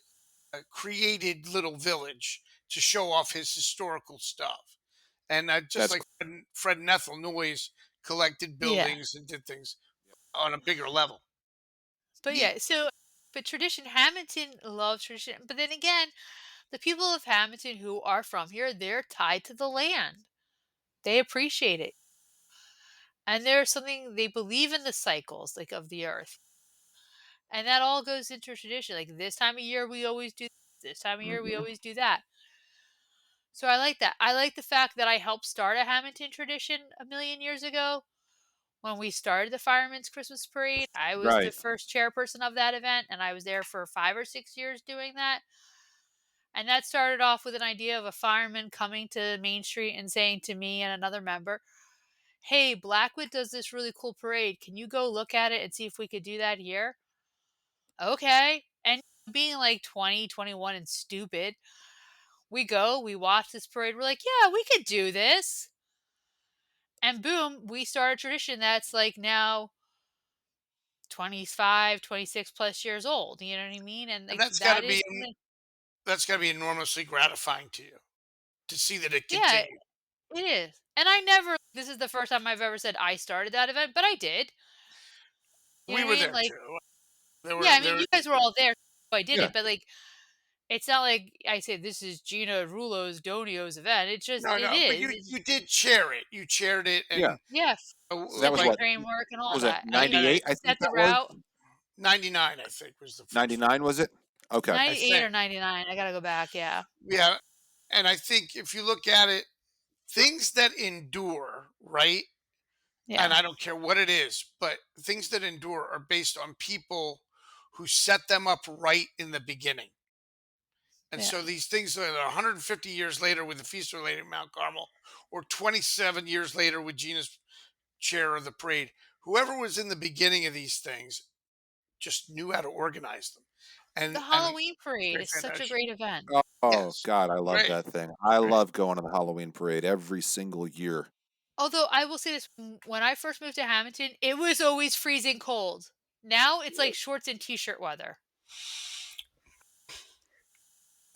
created little village to show off his historical stuff. And just That's like Fred and Ethel Noyes collected Yeah. buildings and did things on a bigger level. But Neat. yeah, so but tradition, Hammonton loves tradition. But then again, the people of Hammonton who are from here, they're tied to the land. They appreciate it. And there's something they believe in the cycles like of the earth. And that all goes into tradition. Like this time of year we always do this time of year we hmm always do that. So I like that. I like the fact that I helped start a Hammonton tradition a million years ago. When we started the Firemen's Christmas Parade, I was the right. first chairperson of that event, and I was there for 5 or 6 years doing that. And that started off with an idea of a fireman coming to Main Street and saying to me and another member, "Hey, Blackwood does this really cool parade. Can you go look at it and see if we could do that here?" Okay. And being like 20, 21, and stupid, we go, we watch this parade. We're like, yeah, we could do this. And boom, we start a tradition that's like now 25, 26 plus years old. You know what I mean? And And like that is something, that's got to be enormously gratifying to you to see that it yeah, continued. it is. And I never, this is the first time I've ever said I started that event, but I did. You know We what I were mean? there Like, too. There yeah, were I mean, there. you guys were all there, so I did Yeah. it, but like, it's not like I say this is Gina Rullo's Donio's event. It just, No, it no, but is. It's, you did chair it. You chaired it, Yeah. and yeah, So that did was the like what? framework and What all was it? that. and I 98, I think Set the that was. route. 99, I think, was the first one. 99 was it? Okay. I 98 think. or 99. I gotta go back. Yeah. Yeah, and I think if you look at it, things that endure, right? And Yeah. I don't care what it is, but things that endure are based on people who set them up right in the beginning. And Yeah. so these things that are 150 years later with the Feast of Lady Mount Carmel, or 27 years later with Gina's chair of the parade, whoever was in the beginning of these things just knew how to organize them. The And Halloween parade very is such a fantastic. great event. Oh Yes. God, I love Great. that thing. I Great. love going to the Halloween parade every single year. Although I will say this, when I first moved to Hamilton, it was always freezing cold. Now it's like shorts and t-shirt weather.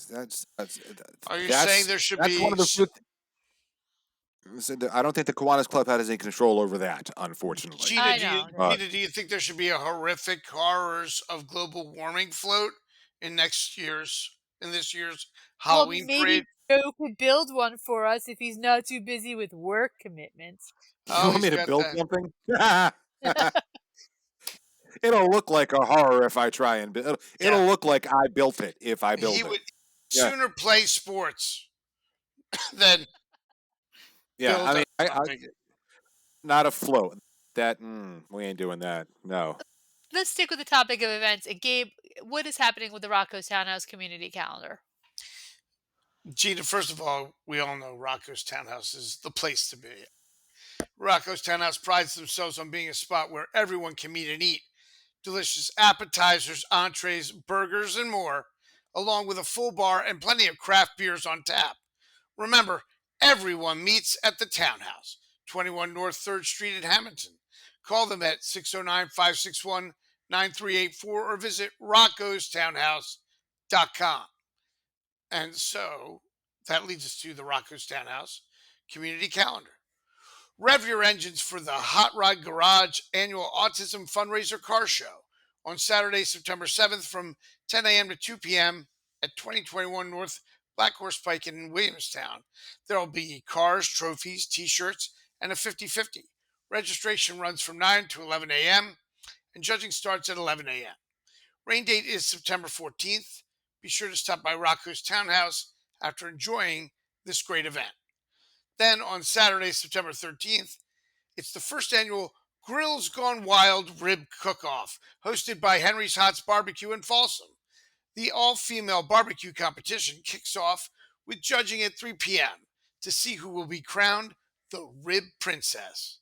That's Are you saying that's there should that's one be of the few. I don't think the Kiwanis Club has any control over that, unfortunately. Gina, I know. But Do you think there should be a horrific horrors of global warming float in this year's Well, Halloween maybe parade? Joe could build one for us if he's not too busy with work commitments. you Oh, want he's me to got build that. something? It'll look like a horror if I try and build. Yeah. It'll look like I built it if I He build it. would Yeah, sooner play sports than yeah. I build mean, I something. not afloat. That we ain't doing that. No. Let's stick with the topic of events. And Gabe, what is happening with the Rocco's Townhouse community calendar? Gina, first of all, we all know Rocco's Townhouse is the place to be. Rocco's Townhouse prides themselves on being a spot where everyone can meet and eat delicious appetizers, entrees, burgers, and more, along with a full bar and plenty of craft beers on tap. Remember, everyone meets at the Townhouse, 21 North 3rd Street in Hammonton. Call them at 609 561 9384 or visit roccostownhouse.com. And so that leads us to the Rocco's Townhouse community calendar. Rev your engines for the Hot Rod Garage annual Autism Fundraiser Car Show on Saturday, September 7th from 10 a.m. to 2 p.m. at 2021 North Black Horse Pike in Williamstown. There will be cars, trophies, t shirts, and a 50/50. Registration runs from 9 to 11 a.m. and judging starts at 11 a.m. Rain date is September 14th. Be sure to stop by Rocco's Townhouse after enjoying this great event. Then on Saturday, September 13th, it's the first annual Grills Gone Wild Rib Cook-Off, hosted by Henry's Hots Barbecue in Folsom. The all-female barbecue competition kicks off with judging at 3 p.m. to see who will be crowned the Rib Princess.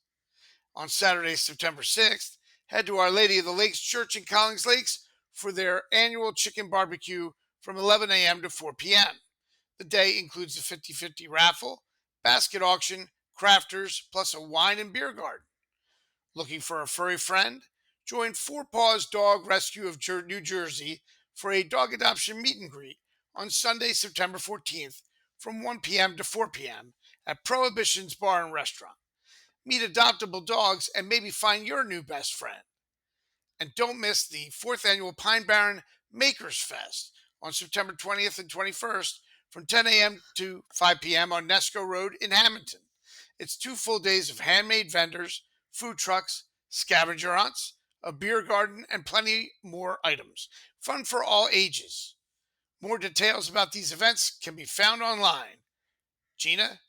On Saturday, September 6th, head to Our Lady of the Lakes Church in Collins Lakes for their annual chicken barbecue from 11 a.m. to 4 p.m. The day includes a 50-50 raffle, basket auction, crafters, plus a wine and beer garden. Looking for a furry friend? Join Four Paws Dog Rescue of New Jersey for a dog adoption meet and greet on Sunday, September 14th from 1 p.m. to 4 p.m. at Prohibition's Bar and Restaurant. Meet adoptable dogs and maybe find your new best friend. And don't miss the fourth annual Pine Barren Makers Fest on September 20th and 21st from 10 a.m. to 5 p.m. on Nesco Road in Hammonton. It's 2 full days of handmade vendors, food trucks, scavenger hunts, a beer garden, and plenty more items. Fun for all ages. More details about these events can be found online. Gina?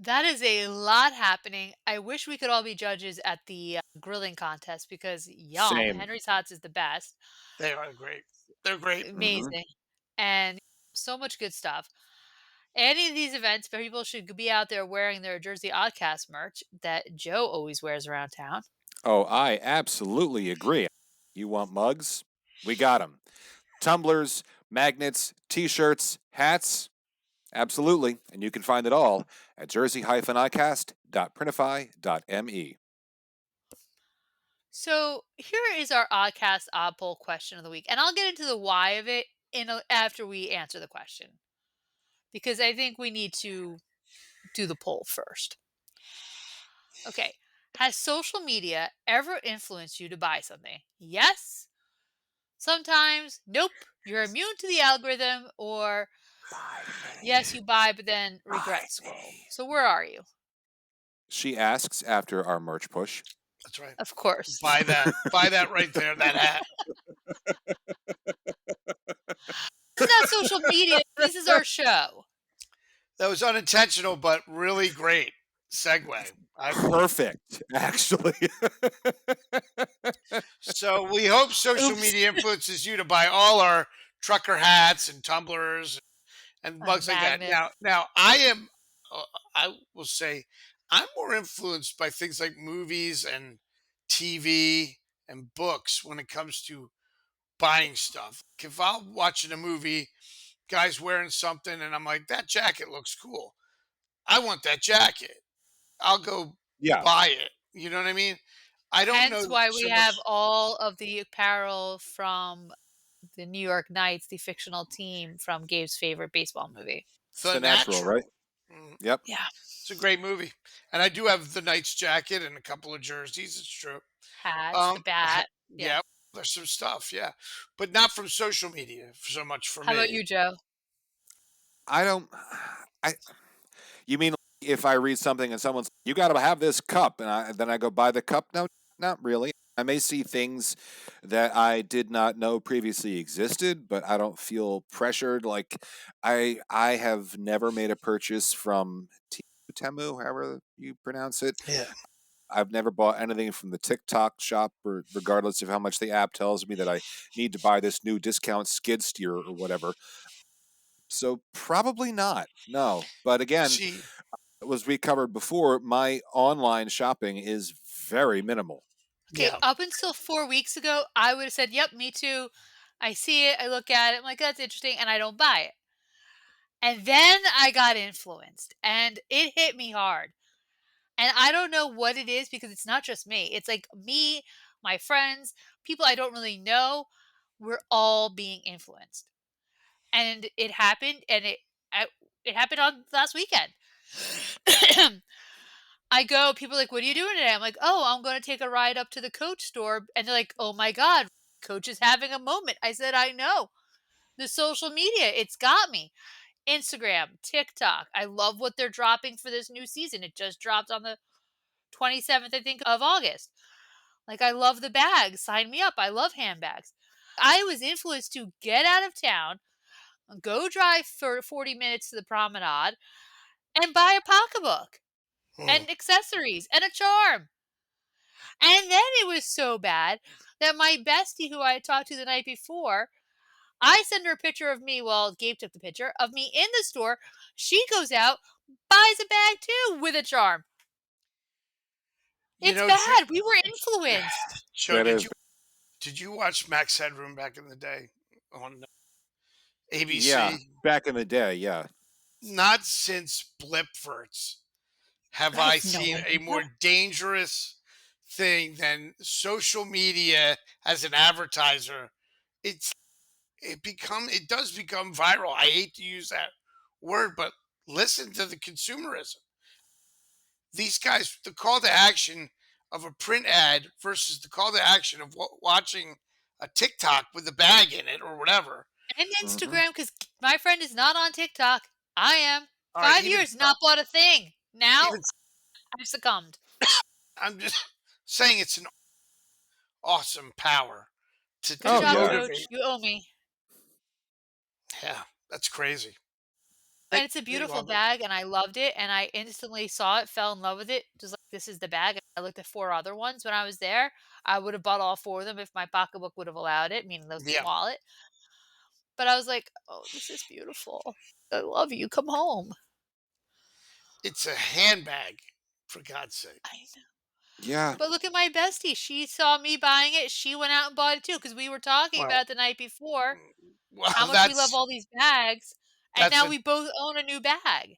That is a lot happening. I wish we could all be judges at the grilling contest because yum, Same. Henry's Hots is the best. They are great. They're great. Hmm. Amazing. And so much good stuff. Any of these events, people should be out there wearing their Jersey Oddcast merch that Joe always wears around town. Oh, I absolutely agree. You want mugs? We got them. Tumblers, magnets, t-shirts, hats? Absolutely. And you can find it all at jersey-oddcast.printify.me. So here is our Oddcast Odd Poll question of the week. And I'll get into the why of it after we answer the question. Because I think we need to do the poll first. Okay. Has social media ever influenced you to buy something? Yes. Sometimes, nope, you're immune to the algorithm, or yes, you buy, but then regret scroll. So where are you? She asks after our merch push. That's right. Of course. Buy that. Buy that right there, that hat. It's not social media. This is our show. That was unintentional, but really great segue. Perfect, actually. So we hope social Oops. media influences you to buy all our trucker hats and tumblers and mugs like that. Magnets. Now I will say, I'm more influenced by things like movies and TV and books when it comes to buying stuff. If I'm watching a movie, guy's wearing something, and I'm like, that jacket looks cool. I want that jacket. I'll go Yeah. buy it. You know what I mean? I don't Hence know why we so have much all of the apparel from the New York Knights, the fictional team from Gabe's favorite baseball movie. It's The the natural, Natural. right? Mm, Yep. Yeah. It's a great movie, and I do have the Knight's jacket and a couple of jerseys. It's true. Hats, the bat. Yeah. Yeah, there's some stuff, yeah, but not from social media so much for How about me. you, Joe? I don't. I. You mean if I read something and someone's, you got to have this cup, and then I go buy the cup? No, not really. I may see things that I did not know previously existed, but I don't feel pressured. Like I have never made a purchase from Temu, however you pronounce it. Yeah, I've never bought anything from the TikTok shop, regardless of how much the app tells me that I need to buy this new discount skid steer or whatever. So probably not. No. But again, see, as we covered before, my online shopping is very minimal. Okay, yeah, up until 4 weeks ago, I would have said, "Yep, me too." I see it, I look at it, I'm like, "That's interesting," and I don't buy it. And then I got influenced, and it hit me hard. And I don't know what it is because it's not just me. It's like me, my friends, people I don't really know. We're all being influenced, and it happened, and it happened on last weekend. I go, people are like, "What are you doing today?" I'm like, "Oh, I'm going to take a ride up to the Coach store." And they're like, "Oh my God, Coach is having a moment." I said, "I know. The social media, it's got me. Instagram, TikTok. I love what they're dropping for this new season. It just dropped on the 27th, I think, of August. Like, I love the bags. Sign me up. I love handbags." I was influenced to get out of town, go drive for 40 minutes to the promenade, and buy a pocketbook Hmm. and accessories and a charm. And then it was so bad that my bestie, who I had talked to the night before, I send her a picture of me. Well, Gabe took the picture of me in the store. She goes out, buys a bag too with a charm. You It's know, bad. We were influenced. Joe, That is, did you watch Max Headroom back in the day on yeah, ABC? back in the day, yeah. Not since Blipverts have I I have no seen a more idea. dangerous thing than social media as an advertiser. It's it does become viral. I hate to use that word, but listen to the consumerism. These guys, the call to action of a print ad versus the call to action of watching a TikTok with a bag in it or whatever. And Hmm. Instagram, because my friend is not on TikTok. I am. All right, 5 years, not bought a thing. Now even I've succumbed. I'm just saying it's an awesome power Good to Oh job, yeah, coach. motivate. You owe me. Yeah, that's crazy. And it's a They beautiful love it. bag, and I loved it, and I instantly saw it, fell in love with it. Just like this is the bag. I looked at four other ones when I was there. I would have bought all four of them if my pocketbook would have allowed it, meaning the Yeah, wallet. But I was like, "Oh, this is beautiful. I love you. Come home." it's a handbag, for God's sake. I know. yeah. But look at my bestie. She saw me buying it. She went out and bought it too because we were talking Well, about it the night before how well, much we love all these bags, and that's now a we both own a new bag.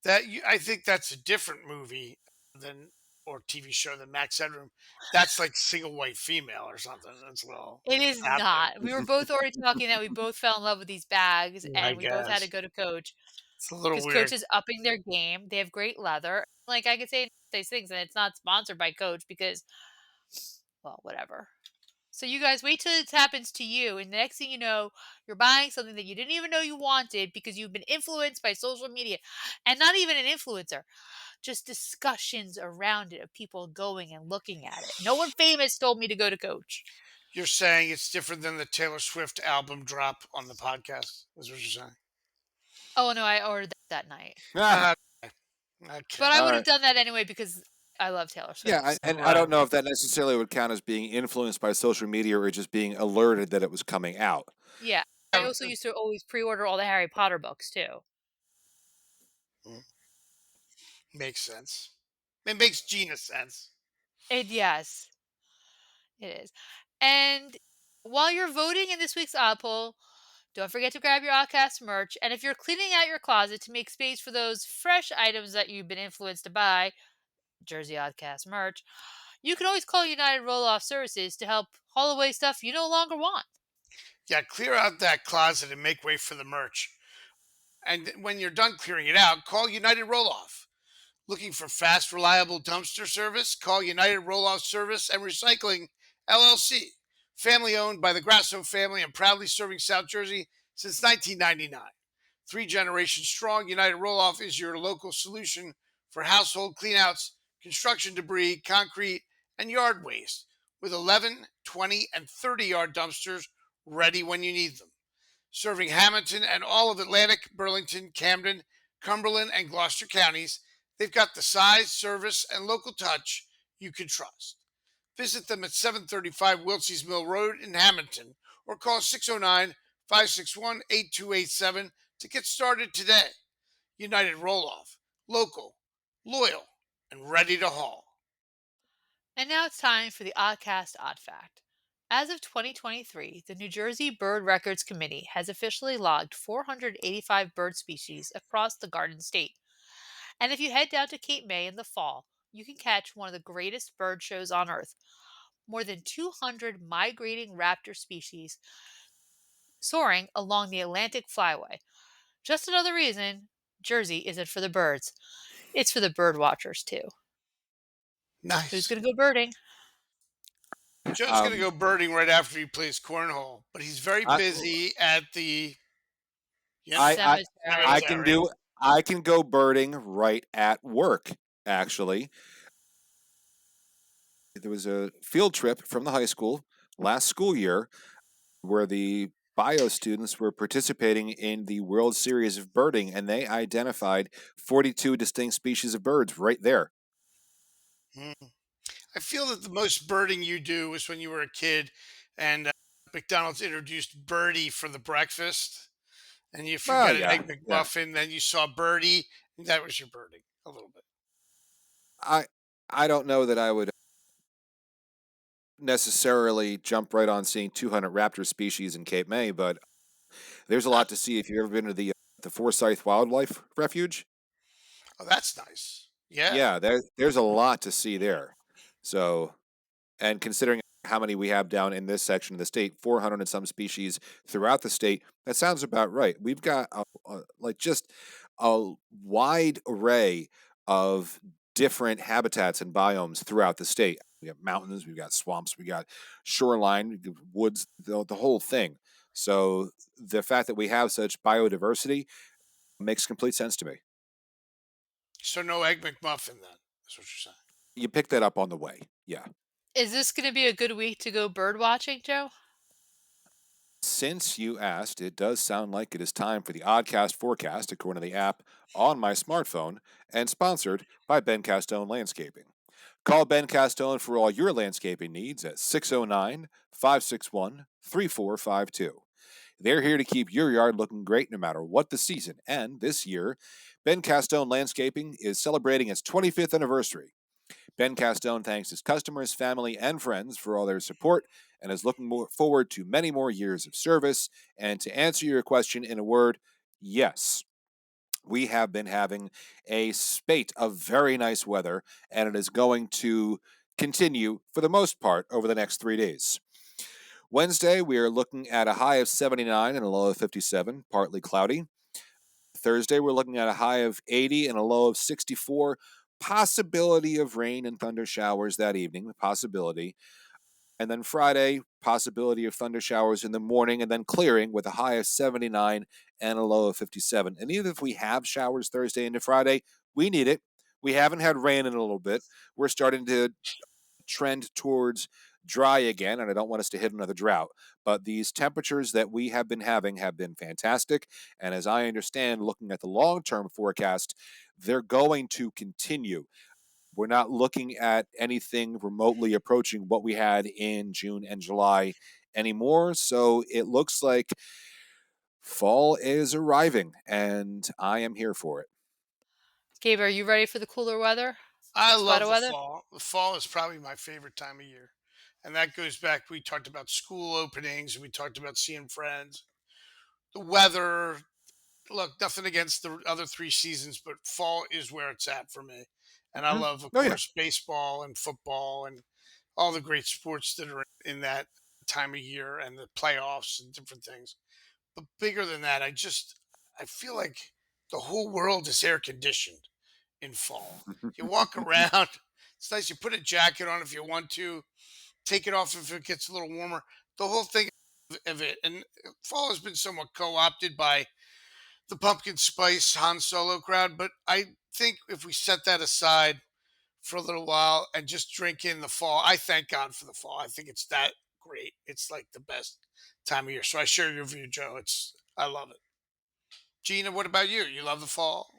I think that's a different movie than or TV show than Max Headroom. That's like single white female or something. That's a little It is out there. not. We were both already talking that we both fell in love with these bags, I and we both had to guess go to Coach it's a little because Coach weird. is upping their game. They have great leather. Like I could say these things, and it's not sponsored by Coach because, well, whatever. So you guys wait till it happens to you, and the next thing you know, you're buying something that you didn't even know you wanted because you've been influenced by social media, and not even an influencer, just discussions around it of people going and looking at it. No one famous told me to go to Coach. You're saying it's different than the Taylor Swift album drop on the podcast. Is what you're saying? Oh no, I ordered that night. Ah, Uh, okay. But I all would right. have done that anyway because I love Taylor Yeah, Swift. and I Right. don't know if that necessarily would count as being influenced by social media or just being alerted that it was coming out. Yeah. I also used to always pre-order all the Harry Potter books too. Mm, makes sense. It makes Gina sense. And yes, it is. And while you're voting in this week's odd poll, don't forget to grab your Oddcast merch. And if you're cleaning out your closet to make space for those fresh items that you've been influenced to buy, Jersey Oddcast merch, you can always call United Roll Off Services to help haul away stuff you no longer want. Yeah, clear out that closet and make way for the merch. And when you're done clearing it out, call United Roll Off. Looking for fast, reliable dumpster service? Call United Roll Off Service and Recycling LLC. Family owned by the Grasso family and proudly serving South Jersey since 1999. Three generations strong, United Roll Off is your local solution for household cleanouts, construction debris, concrete, and yard waste with 11, 20, and 30-yard dumpsters ready when you need them. Serving Hammonton and all of Atlantic, Burlington, Camden, Cumberland, and Gloucester counties, they've got the size, service, and local touch you can trust. Visit them at 735 Wiltsey's Mill Road in Hammonton or call 609 561 8287 to get started today. United Roll Off, local, loyal, and ready to haul. And now it's time for the Oddcast Odd Fact. As of 2023, the New Jersey Bird Records Committee has officially logged 485 bird species across the Garden State. And if you head down to Cape May in the fall, you can catch one of the greatest bird shows on Earth. More than 200 migrating raptor species soaring along the Atlantic Flyway. Just another reason Jersey isn't for the birds. It's for the bird watchers, too. Who's Nice. going to go birding? Joe's going to Um, go birding right after he plays cornhole, but he's very I, busy at the I, Cemetery. I can cemetery. do. I can go birding right at work. Actually, there was a field trip from the high school last school year where the bio students were participating in the World Series of Birding, and they identified 42 distinct species of birds right there. Mm. I feel that the most birding you do was when you were a kid and McDonald's introduced Birdie for the breakfast. And if you Oh got an yeah, egg yeah. McMuffin, then you saw Birdie, and that was your birding a little bit. I I don't know that I would necessarily jump right on seeing 200 raptor species in Cape May, but there's a lot to see if you've ever been to the Forsyth Wildlife Refuge. Oh, that's nice. Yeah. Yeah, there's a lot to see there. So, and considering how many we have down in this section of the state, 400 and some species throughout the state, that sounds about right. We've got like just a wide array of different habitats and biomes throughout the state. We have mountains, we've got swamps, we got shoreline, we got woods, the whole thing. So the fact that we have such biodiversity makes complete sense to me. So no egg McMuffin then. That's what you're saying. You pick that up on the way. Yeah. Is this going to be a good week to go bird watching, Joe? Since you asked, it does sound like it is time for the Oddcast forecast, according to the app on my smartphone, and sponsored by Ben Castone Landscaping. Call Ben Castone for all your landscaping needs at 609 561 3452. They're here to keep your yard looking great no matter what the season, and this year, Ben Castone Landscaping is celebrating its 25th anniversary. Ben Castone thanks his customers, family, and friends for all their support and is looking forward to many more years of service. And to answer your question in a word, yes. We have been having a spate of very nice weather, and it is going to continue for the most part over the next 3 days. Wednesday, we are looking at a high of 79 and a low of 57, partly cloudy. Thursday, we're looking at a high of 80 and a low of 64. Possibility of rain and thunder showers that evening, possibility. And then Friday, possibility of thunder showers in the morning and then clearing with a high of 79 and a low of 57. And even if we have showers Thursday into Friday, we need it. We haven't had rain in a little bit. We're starting to trend towards dry again, and I don't want us to hit another drought. But these temperatures that we have been having have been fantastic. And as I understand, looking at the long term forecast, they're going to continue. We're not looking at anything remotely approaching what we had in June and July anymore. So it looks like fall is arriving, and I am here for it. Gabe, are you ready for the cooler weather? I Spot love of the weather? fall. The fall is probably my favorite time of year. And that goes back, we talked about school openings, and we talked about seeing friends. The weather, look, nothing against the other three seasons, but fall is where it's at for me. And I Mhm. love, of Oh, yeah. course, baseball and football and all the great sports that are in that time of year and the playoffs and different things. But bigger than that, I feel like the whole world is air conditioned in fall. You walk around, it's nice. You put a jacket on if you want to, take it off if it gets a little warmer. The whole thing of it. And fall has been somewhat co opted by the pumpkin spice Han Solo crowd. But I think if we set that aside for a little while and just drink in the fall, I thank God for the fall. I think it's that great. It's like the best time of year. So I share your view, Joe. I love it. Gina, what about you? You love the fall?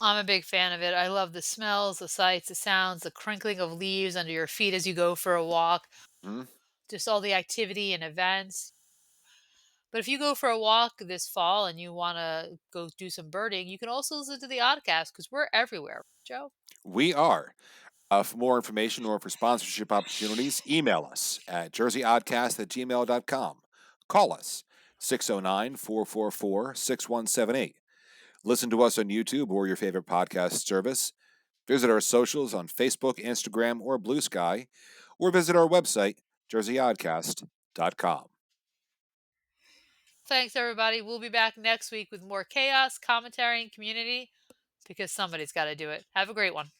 I'm a big fan of it. I love the smells, the sights, the sounds, the crinkling of leaves under your feet as you go for a walk, Mhm. just all the activity and events. But if you go for a walk this fall and you want to go do some birding, you can also listen to the Oddcast because we're everywhere. Joe? We are. For more information or for sponsorship opportunities, email us at jerseyoddcast at gmail.com. Call us 609 444 6178. Listen to us on YouTube or your favorite podcast service. Visit our socials on Facebook, Instagram, or Blue Sky, or visit our website, jerseyoddcast.com. Thanks, everybody. We'll be back next week with more chaos, commentary, and community because somebody's got to do it. Have a great one.